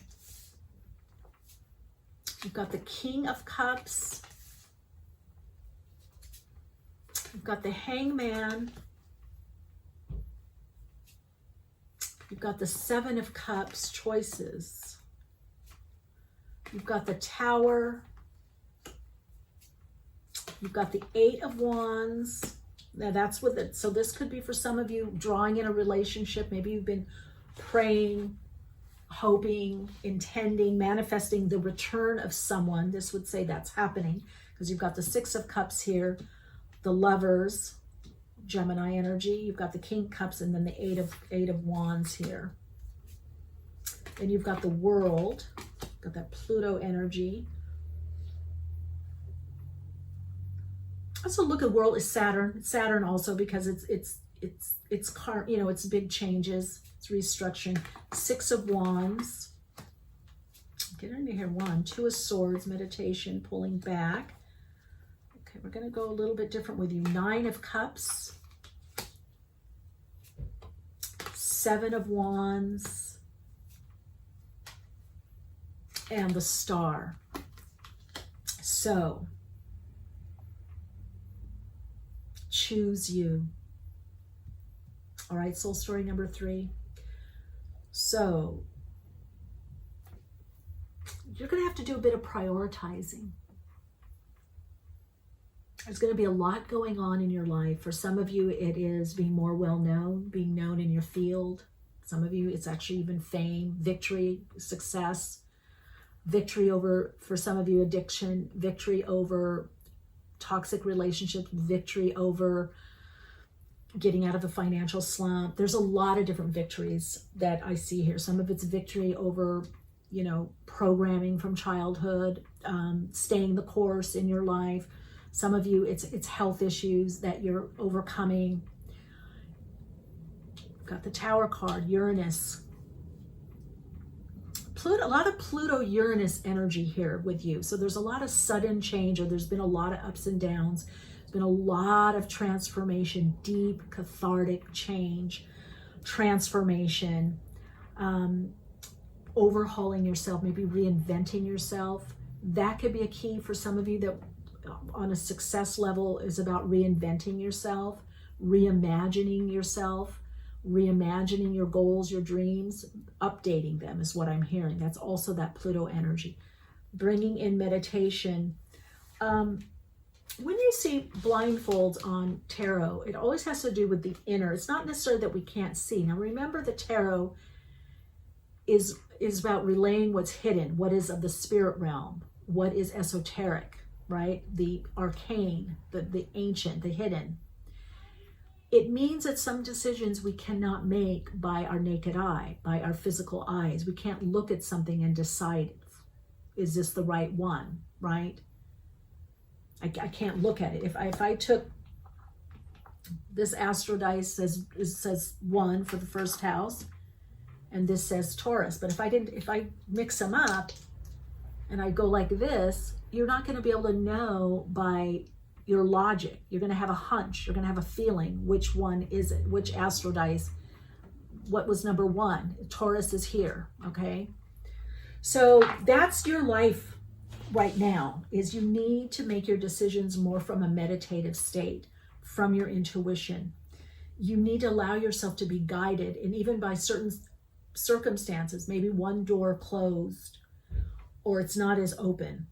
We've got the King of Cups. We've got the Hangman. You've got the Seven of Cups, choices. You've got the Tower. You've got the Eight of Wands. Now that's with it. So this could be for some of you drawing in a relationship. Maybe you've been praying, hoping, intending, manifesting the return of someone. This would say that's happening, because you've got the Six of Cups here, the Lovers, Gemini energy. You've got the King of Cups, and then the Eight of Wands here. Then you've got the World, got that Pluto energy. Also look at World is Saturn. Saturn also, because it's you know, it's big changes. It's restructuring. Six of Wands. Get into here. One, Two of Swords, meditation, pulling back. Okay, we're going to go a little bit different with you. Nine of Cups. Seven of Wands. And the Star. So, choose you. All right, soul story number 3. So you're going to have to do a bit of prioritizing. There's going to be a lot going on in your life. For some of you, it is being more well-known, being known in your field. Some of you, it's actually even fame, victory, success, victory over, for some of you, addiction, victory over toxic relationships, victory over getting out of a financial slump. There's a lot of different victories that I see here. Some of it's victory over, you know, programming from childhood, staying the course in your life. Some of you, it's health issues that you're overcoming. Got the Tower card, Uranus. Pluto, a lot of Pluto-Uranus energy here with you. So there's a lot of sudden change, or there's been a lot of ups and downs. There's been a lot of transformation, deep cathartic change, transformation, overhauling yourself, maybe reinventing yourself. That could be a key for some of you that on a success level is about reinventing yourself, reimagining yourself, reimagining your goals, your dreams, updating them is what I'm hearing. That's also that Pluto energy. Bringing in meditation. When you see blindfolds on tarot, it always has to do with the inner. It's not necessarily that we can't see. Now remember, the tarot is about relaying what's hidden, what is of the spirit realm, what is esoteric, right? The arcane, the ancient, the hidden. It means that some decisions we cannot make by our naked eye, by our physical eyes. We can't look at something and decide, is this the right one, right? I can't look at it. If I took this astro dice, says 1 for the first house, and this says Taurus. But if I mix them up and I go like this, you're not going to be able to know by your logic. You're going to have a hunch. You're going to have a feeling. Which one is it? Which astro dice? What was number 1? Taurus is here. Okay. So that's your life right now, is you need to make your decisions more from a meditative state, from your intuition. You need to allow yourself to be guided, and even by certain circumstances, maybe one door closed or it's not as open,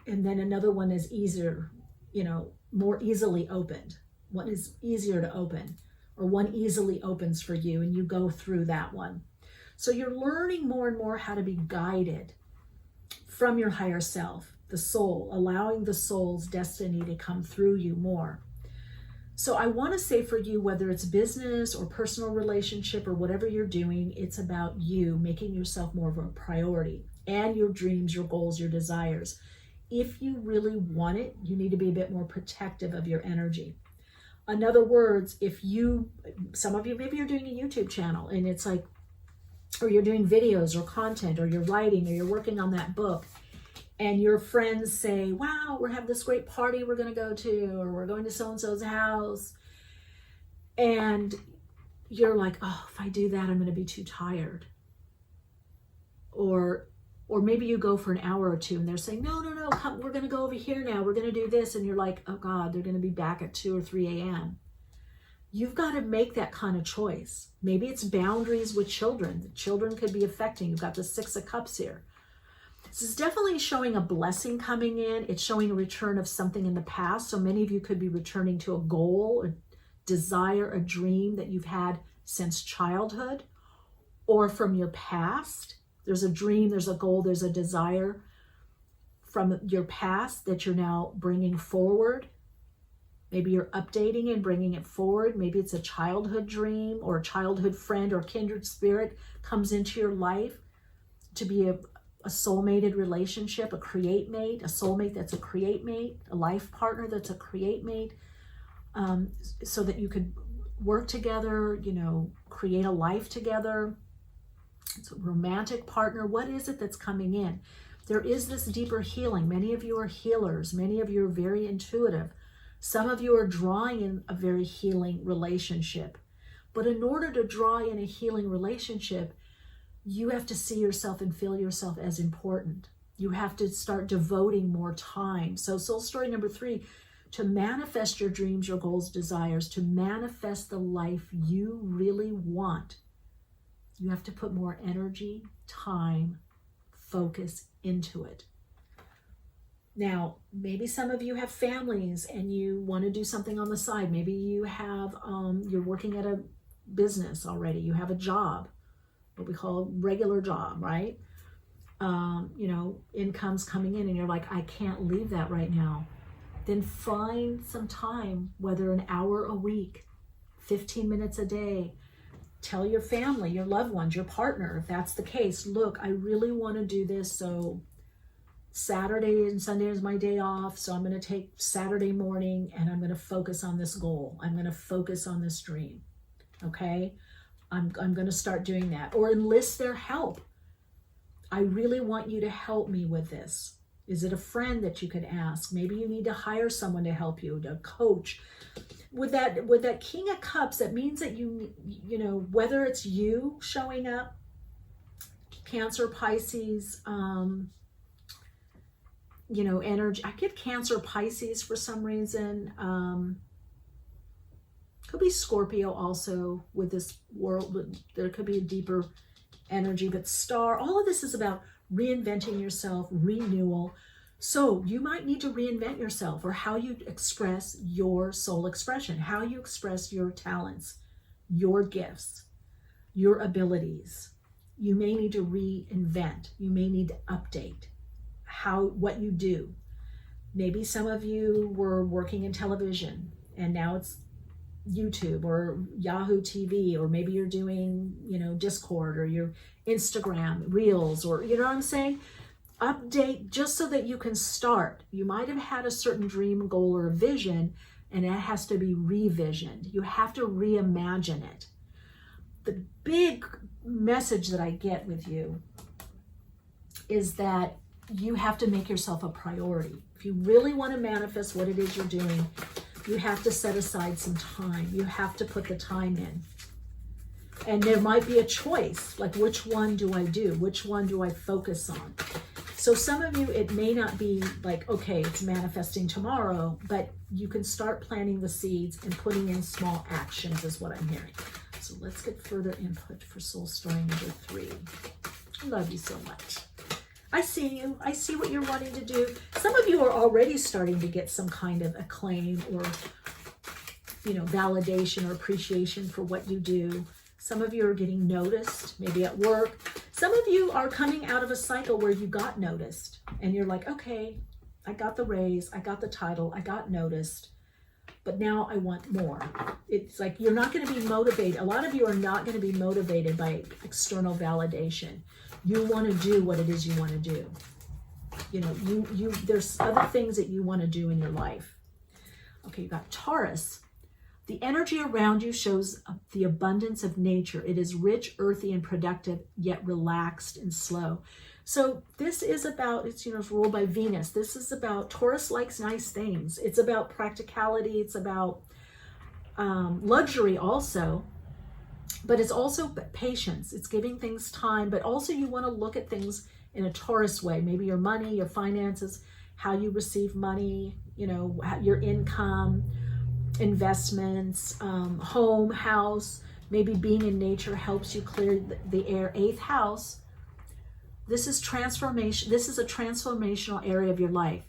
and then another one is easier, you know, more easily opened. One is easier to open, or one easily opens for you and you go through that one. So you're learning more and more how to be guided from your higher self, the soul, allowing the soul's destiny to come through you more. So I want to say for you, whether it's business or personal relationship or whatever you're doing, it's about you making yourself more of a priority, and your dreams, your goals, your desires. If you really want it, you need to be a bit more protective of your energy. In other words, some of you, maybe you're doing a YouTube channel and it's like, or you're doing videos or content, or you're writing, or you're working on that book, and your friends say, wow, we're having this great party we're going to go to, or we're going to so-and-so's house. And you're like, oh, if I do that, I'm going to be too tired. Or maybe you go for an hour or two and they're saying, no, come, we're going to go over here now. We're going to do this. And you're like, oh God, they're going to be back at 2 or 3 a.m. You've got to make that kind of choice. Maybe it's boundaries with children. The children could be affecting. You've got the 6 of Cups here. This is definitely showing a blessing coming in. It's showing a return of something in the past. So many of you could be returning to a goal, a desire, a dream that you've had since childhood, or from your past. There's a dream, there's a goal, there's a desire from your past that you're now bringing forward. Maybe you're updating and bringing it forward. Maybe it's a childhood dream, or a childhood friend or kindred spirit comes into your life to be a soulmated relationship, a create mate, a soulmate that's a create mate, a life partner that's a create mate, so that you could work together, create a life together. It's a romantic partner. What is it that's coming in? There is this deeper healing. Many of you are healers. Many of you are very intuitive. Some of you are drawing in a very healing relationship. But in order to draw in a healing relationship, you have to see yourself and feel yourself as important. You have to start devoting more time. So soul story number 3, to manifest your dreams, your goals, desires, to manifest the life you really want, you have to put more energy, time, focus into it. Now, maybe some of you have families and you want to do something on the side. Maybe you have, you're working at a business already. You have a job, what we call a regular job, right? Income's coming in and you're like, I can't leave that right now. then find some time, whether an hour a week, 15 minutes a day. Tell your family, your loved ones, your partner, if that's the case, look, I really want to do this. So Saturday and Sunday is my day off. So I'm going to take Saturday morning and I'm going to focus on this goal. I'm going to focus on this dream. Okay. I'm going to start doing that, or enlist their help. I really want you to help me with this. Is it a friend that you could ask? Maybe you need to hire someone to help you, a coach. With that King of Cups, that means that you know, whether it's you showing up, Cancer, Pisces, you know, energy. I get Cancer, Pisces for some reason. Could be Scorpio also with this world. There could be a deeper energy, but Star, all of this is about reinventing yourself, renewal. So you might need to reinvent yourself, or how you express your soul expression, how you express your talents, your gifts, your abilities. You may need to reinvent. You may need to update what you do. Maybe some of you were working in television and now it's YouTube or Yahoo TV, or maybe you're doing, you know, Discord or your Instagram Reels, or, you know what I'm saying? Update just so that you can start. You might have had a certain dream, goal, or vision, and it has to be revisioned. You have to reimagine it. The big message that I get with you is that you have to make yourself a priority. If you really want to manifest what it is you're doing, you have to set aside some time. You have to put the time in. And there might be a choice, like which one do I do? Which one do I focus on? So some of you, it may not be like, okay, it's manifesting tomorrow, but you can start planting the seeds and putting in small actions is what I'm hearing. So let's get further input for soul story number 3. I love you so much. I see you. I see what you're wanting to do. Some of you are already starting to get some kind of acclaim or, you know, validation or appreciation for what you do. Some of you are getting noticed, maybe at work. Some of you are coming out of a cycle where you got noticed and you're like, okay, I got the raise, I got the title, I got noticed, but now I want more. It's like you're not going to be motivated. A lot of you are not going to be motivated by external validation. You want to do what it is you want to do. You know, there's other things that you want to do in your life. Okay, you got Taurus. The energy around you shows the abundance of nature. It is rich, earthy, and productive, yet relaxed and slow. So this is about, it's, you know, it's ruled by Venus. This is about, Taurus likes nice things. It's about practicality. It's about luxury also. But it's also patience. It's giving things time, but also you want to look at things in a Taurus way. Maybe your money, your finances, how you receive money, you know, your income, investments, home, house. Maybe being in nature helps you clear the air. 8th house. This is transformation. This is a transformational area of your life.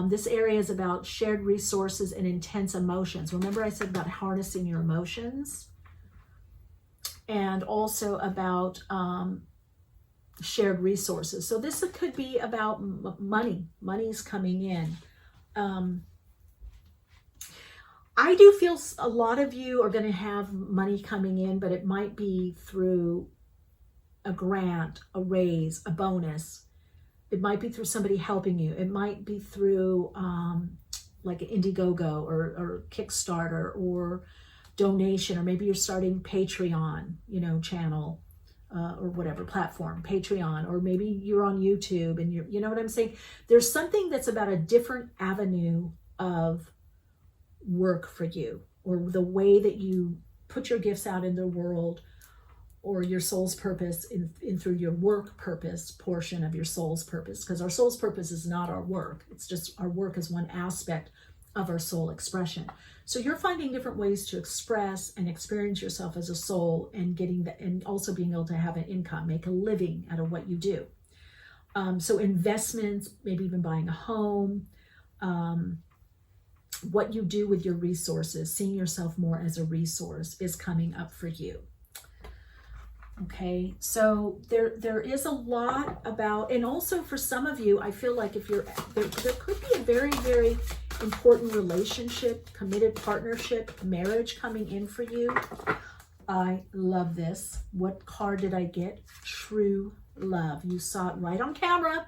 This area is about shared resources and intense emotions. Remember I said about harnessing your emotions? And also about shared resources. So this could be about money. Money's coming in. I do feel a lot of you are going to have money coming in, but it might be through a grant, a raise, a bonus. It might be through somebody helping you. It might be through like Indiegogo or Kickstarter or donation, or maybe you're starting Patreon, you know, channel or whatever platform, Patreon, or maybe you're on YouTube and you know what I'm saying? There's something that's about a different avenue of work for you, or the way that you put your gifts out in the world, or your soul's purpose in through your work purpose portion of your soul's purpose, because our soul's purpose is not our work. It's just our work is one aspect of our soul expression. So you're finding different ways to express and experience yourself as a soul, and and also being able to have an income, make a living out of what you do. So investments, maybe even buying a home, what you do with your resources, seeing yourself more as a resource is coming up for you. Okay, so there is a lot about, and also for some of you, I feel like if you're, there could be a very, very important relationship, committed partnership, marriage coming in for you. I love this. What card did I get? True love. You saw it right on camera.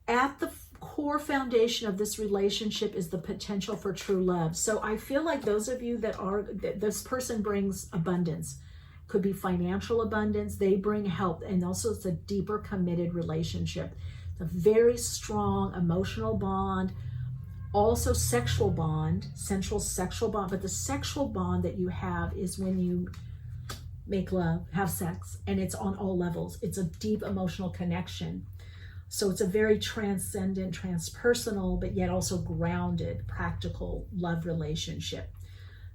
At the core foundation of this relationship is the potential for true love. So I feel like those of you that this person brings abundance. Could be financial abundance. They bring help. And also it's a deeper committed relationship. It's a very strong emotional bond. Also sexual bond, central sexual bond. But the sexual bond that you have is when you make love, have sex, and it's on all levels. It's a deep emotional connection. So it's a very transcendent, transpersonal, but yet also grounded, practical love relationship.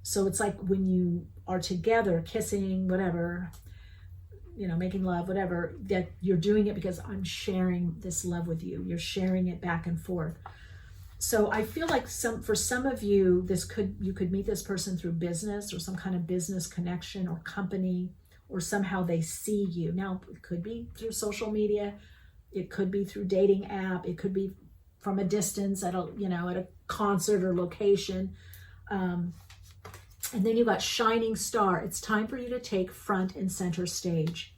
So it's like when you are together, kissing, whatever, you know, making love, whatever, that you're doing it because I'm sharing this love with you. You're sharing it back and forth. So I feel like for some of you, you could meet this person through business or some kind of business connection or company, or somehow they see you. Now, it could be through social media. It could be through dating app. It could be from a distance at a concert or location. And then you got Shining Star. It's time for you to take front and center stage.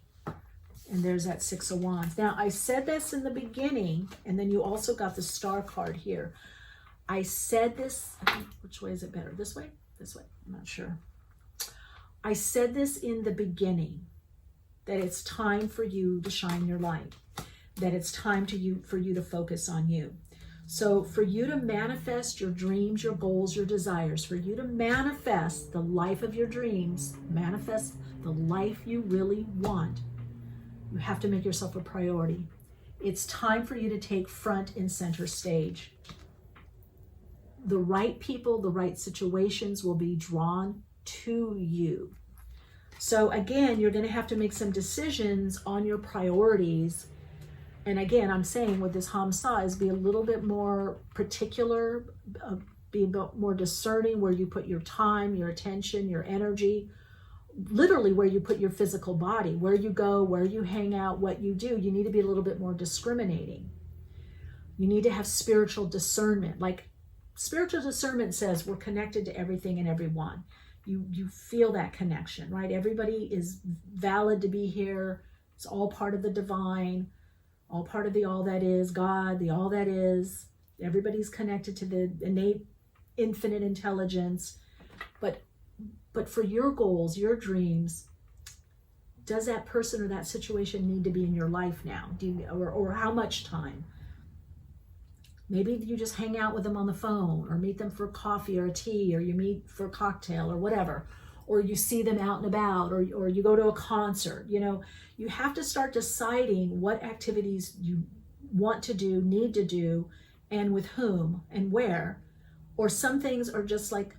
And there's that Six of Wands. Now, I said this in the beginning, and then you also got the Star card here. I said this, which way is it better? This way? This way? I'm not sure. I said this in the beginning, that it's time for you to shine your light, that it's time for you to focus on you. So for you to manifest your dreams, your goals, your desires, for you to manifest the life of your dreams, manifest the life you really want, you have to make yourself a priority. It's time for you to take front and center stage. The right people, the right situations will be drawn to you. So again, you're going to have to make some decisions on your priorities. And again, I'm saying with this Hamsa is be a little bit more particular, be a bit more discerning where you put your time, your attention, your energy, literally where you put your physical body, where you go, where you hang out, what you do. You need to be a little bit more discriminating. You need to have spiritual discernment. Like spiritual discernment says we're connected to everything and everyone. You feel that connection, right? Everybody is valid to be here. It's all part of the divine. All part of the all that is, God, the all that is. Everybody's connected to the innate infinite intelligence. But for your goals, your dreams, does that person or that situation need to be in your life now? Or how much time? Maybe you just hang out with them on the phone, or meet them for coffee or a tea, or you meet for a cocktail or whatever. Or you see them out and about, or you go to a concert. You have to start deciding what activities you want to do, need to do, and with whom and where. Or some things are just like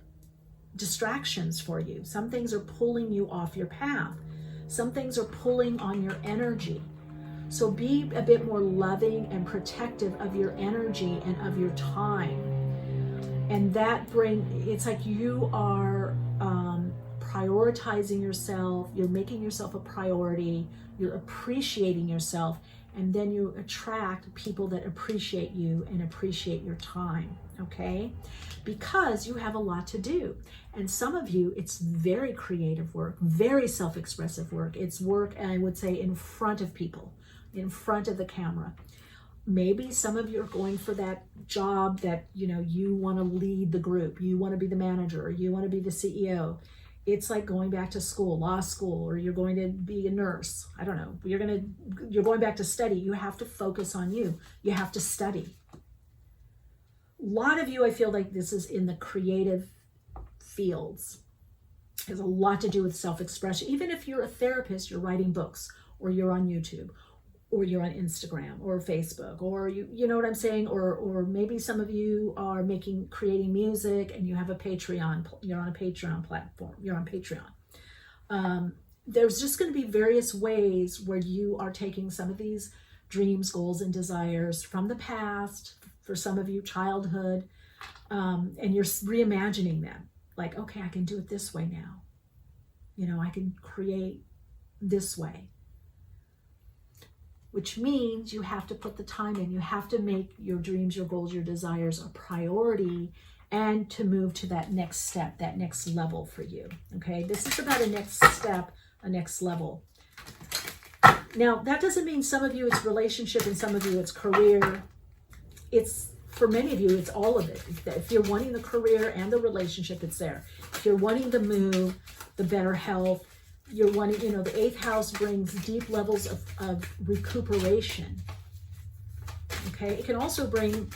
distractions for you. Some things are pulling you off your path. Some things are pulling on your energy. So be a bit more loving and protective of your energy and of your time. And it's like you are prioritizing yourself, you're making yourself a priority, you're appreciating yourself, and then you attract people that appreciate you and appreciate your time, okay? Because you have a lot to do. And some of you, it's very creative work, very self-expressive work. It's work, I would say, in front of people, in front of the camera. Maybe some of you are going for that job that, you want to lead the group, you want to be the manager, or you want to be the CEO. It's like going back to school, law school, or you're going to be a nurse. I don't know. You're going back to study. You have to focus on you. You have to study. A lot of you, I feel like this is in the creative fields. It has a lot to do with self-expression. Even if you're a therapist, you're writing books, or you're on YouTube, or you're on Instagram or Facebook, or you know what I'm saying? Or maybe some of you are creating music and you have a Patreon, you're on a Patreon platform, you're on Patreon. There's just going to be various ways where you are taking some of these dreams, goals, and desires from the past, for some of you, childhood, and you're reimagining them. Like, okay, I can do it this way now. I can create this way. which means you have to put the time in. You have to make your dreams, your goals, your desires a priority, and to move to that next step, that next level for you. Okay, this is about a next step, a next level. Now, that doesn't mean some of you it's relationship and some of you it's career. It's, for many of you, it's all of it. If you're wanting the career and the relationship, it's there. If you're wanting the move, the better health, you're wanting, you know, the 8th house brings deep levels of recuperation. Okay, it can also bring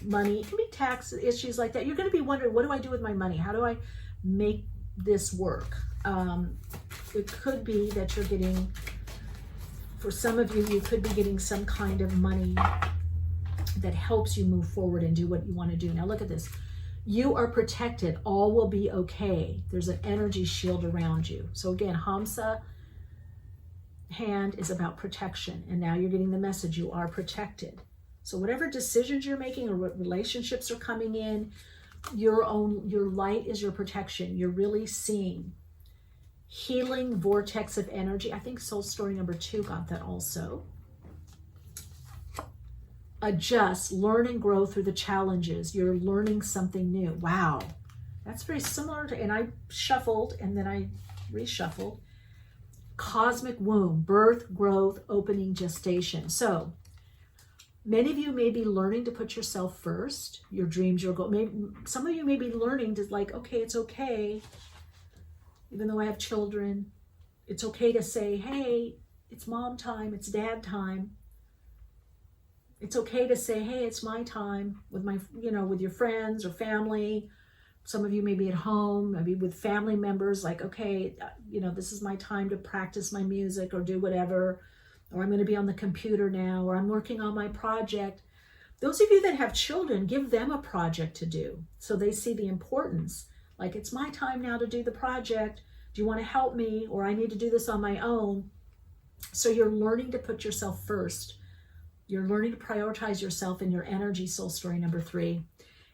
money. It can be tax issues like that. You're going to be wondering, what do I do with my money? How do I make this work? It could be that you're getting, for some of you, you could be getting some kind of money that helps you move forward and do what you want to do. Now look at this. You are protected. All will be okay. There's an energy shield around you. So again, Hamsa hand is about protection. And now you're getting the message. You are protected. So whatever decisions you're making or what relationships are coming in, your light is your protection. You're really seeing healing vortex of energy. I think soul story number 2 got that also. Adjust, learn and grow through the challenges. You're learning something new. Wow. That's very similar to, and I shuffled and then I reshuffled. Cosmic womb, birth, growth, opening, gestation. So many of you may be learning to put yourself first, your dreams, your goals. Maybe some of you may be learning to like, okay, it's okay. Even though I have children, it's okay to say, hey, it's mom time, it's dad time. It's okay to say, hey, it's my time with my, you know, with your friends or family. Some of you may be at home, maybe with family members, like, okay, you know, this is my time to practice my music or do whatever, or I'm going to be on the computer now, or I'm working on my project. Those of you that have children, give them a project to do so they see the importance. Like, it's my time now to do the project. Do you want to help me? Or I need to do this on my own. So you're learning to put yourself first. You're learning to prioritize yourself and your energy, soul story number 3.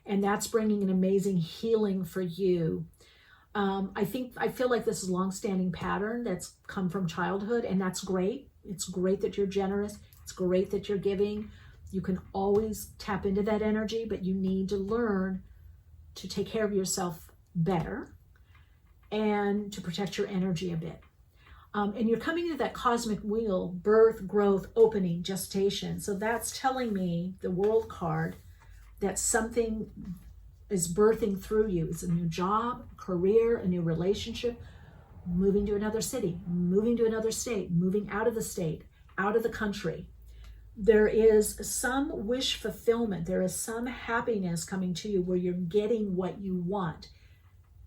And that's bringing an amazing healing for you. I feel like this is a long-standing pattern that's come from childhood, and that's great. It's great that you're generous. It's great that you're giving. You can always tap into that energy, but you need to learn to take care of yourself better and to protect your energy a bit. And you're coming to that cosmic wheel, birth, growth, opening, gestation. So that's telling me, the world card, that something is birthing through you. It's a new job, career, a new relationship, moving to another city, moving to another state, moving out of the state, out of the country. There is some wish fulfillment. There is some happiness coming to you where you're getting what you want.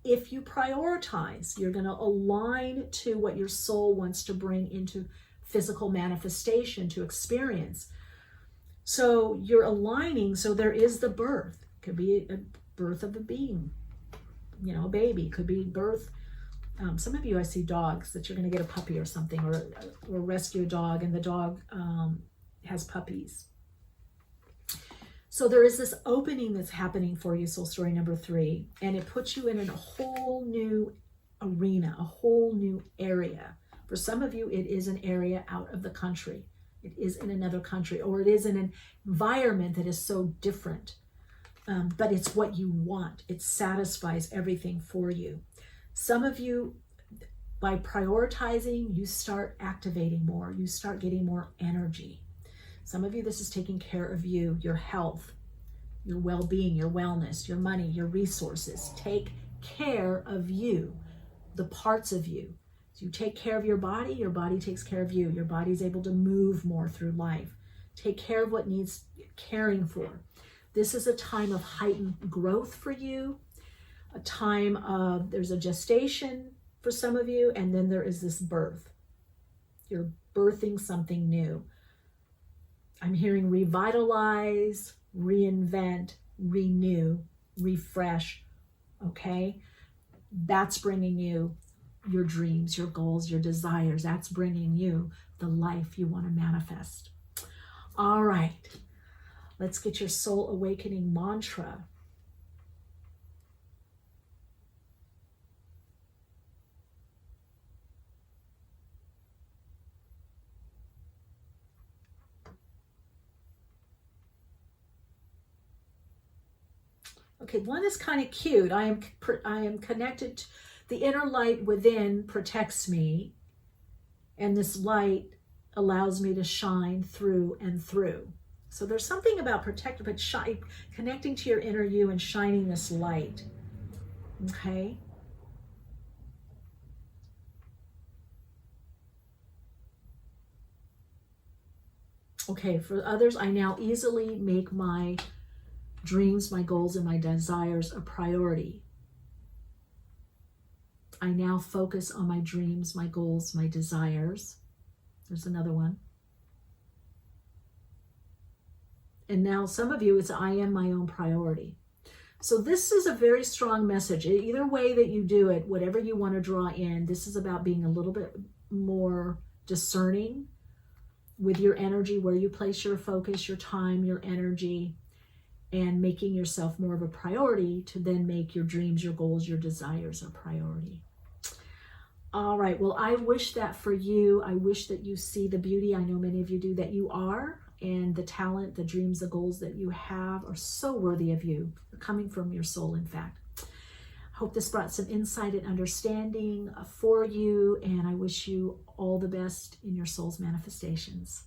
If you prioritize, you're going to align to what your soul wants to bring into physical manifestation, to experience. So you're aligning. So there is the birth. Could be a birth of a being, you know, a baby. Could be birth. Some of you, I see dogs that you're going to get a puppy or something, or rescue a dog, and the dog has puppies. So there is this opening that's happening for you, soul story number 3, and it puts you in a whole new arena, a whole new area. For some of you, it is an area out of the country. It is in another country, or it is in an environment that is so different. But it's what you want. It satisfies everything for you. Some of you, by prioritizing, you start activating more. You start getting more energy. Some of you, this is taking care of you, your health, your well-being, your wellness, your money, your resources. Take care of you, the parts of you. So you take care of your body takes care of you. Your body's able to move more through life. Take care of what needs caring for. This is a time of heightened growth for you, a time of, there's a gestation for some of you, and then there is this birth. You're birthing something new. I'm hearing revitalize, reinvent, renew, refresh, okay? That's bringing you your dreams, your goals, your desires. That's bringing you the life you want to manifest. All right, let's get your soul awakening mantra. Okay, one is kind of cute. I am connected to the inner light within protects me, and this light allows me to shine through and through. So there's something about protecting, but connecting to your inner you and shining this light. Okay. Okay, for others, I now easily make my dreams, my goals, and my desires a priority. I now focus on my dreams, my goals, my desires. There's another one. And now some of you, it's I am my own priority. So this is a very strong message. Either way that you do it, whatever you want to draw in, this is about being a little bit more discerning with your energy, where you place your focus, your time, your energy, and making yourself more of a priority to then make your dreams, your goals, your desires a priority. All right, well, I wish that for you. I wish that you see the beauty, I know many of you do, that you are, and the talent, the dreams, the goals that you have are so worthy of you. They're coming from your soul, in fact. I hope this brought some insight and understanding for you, and I wish you all the best in your soul's manifestations.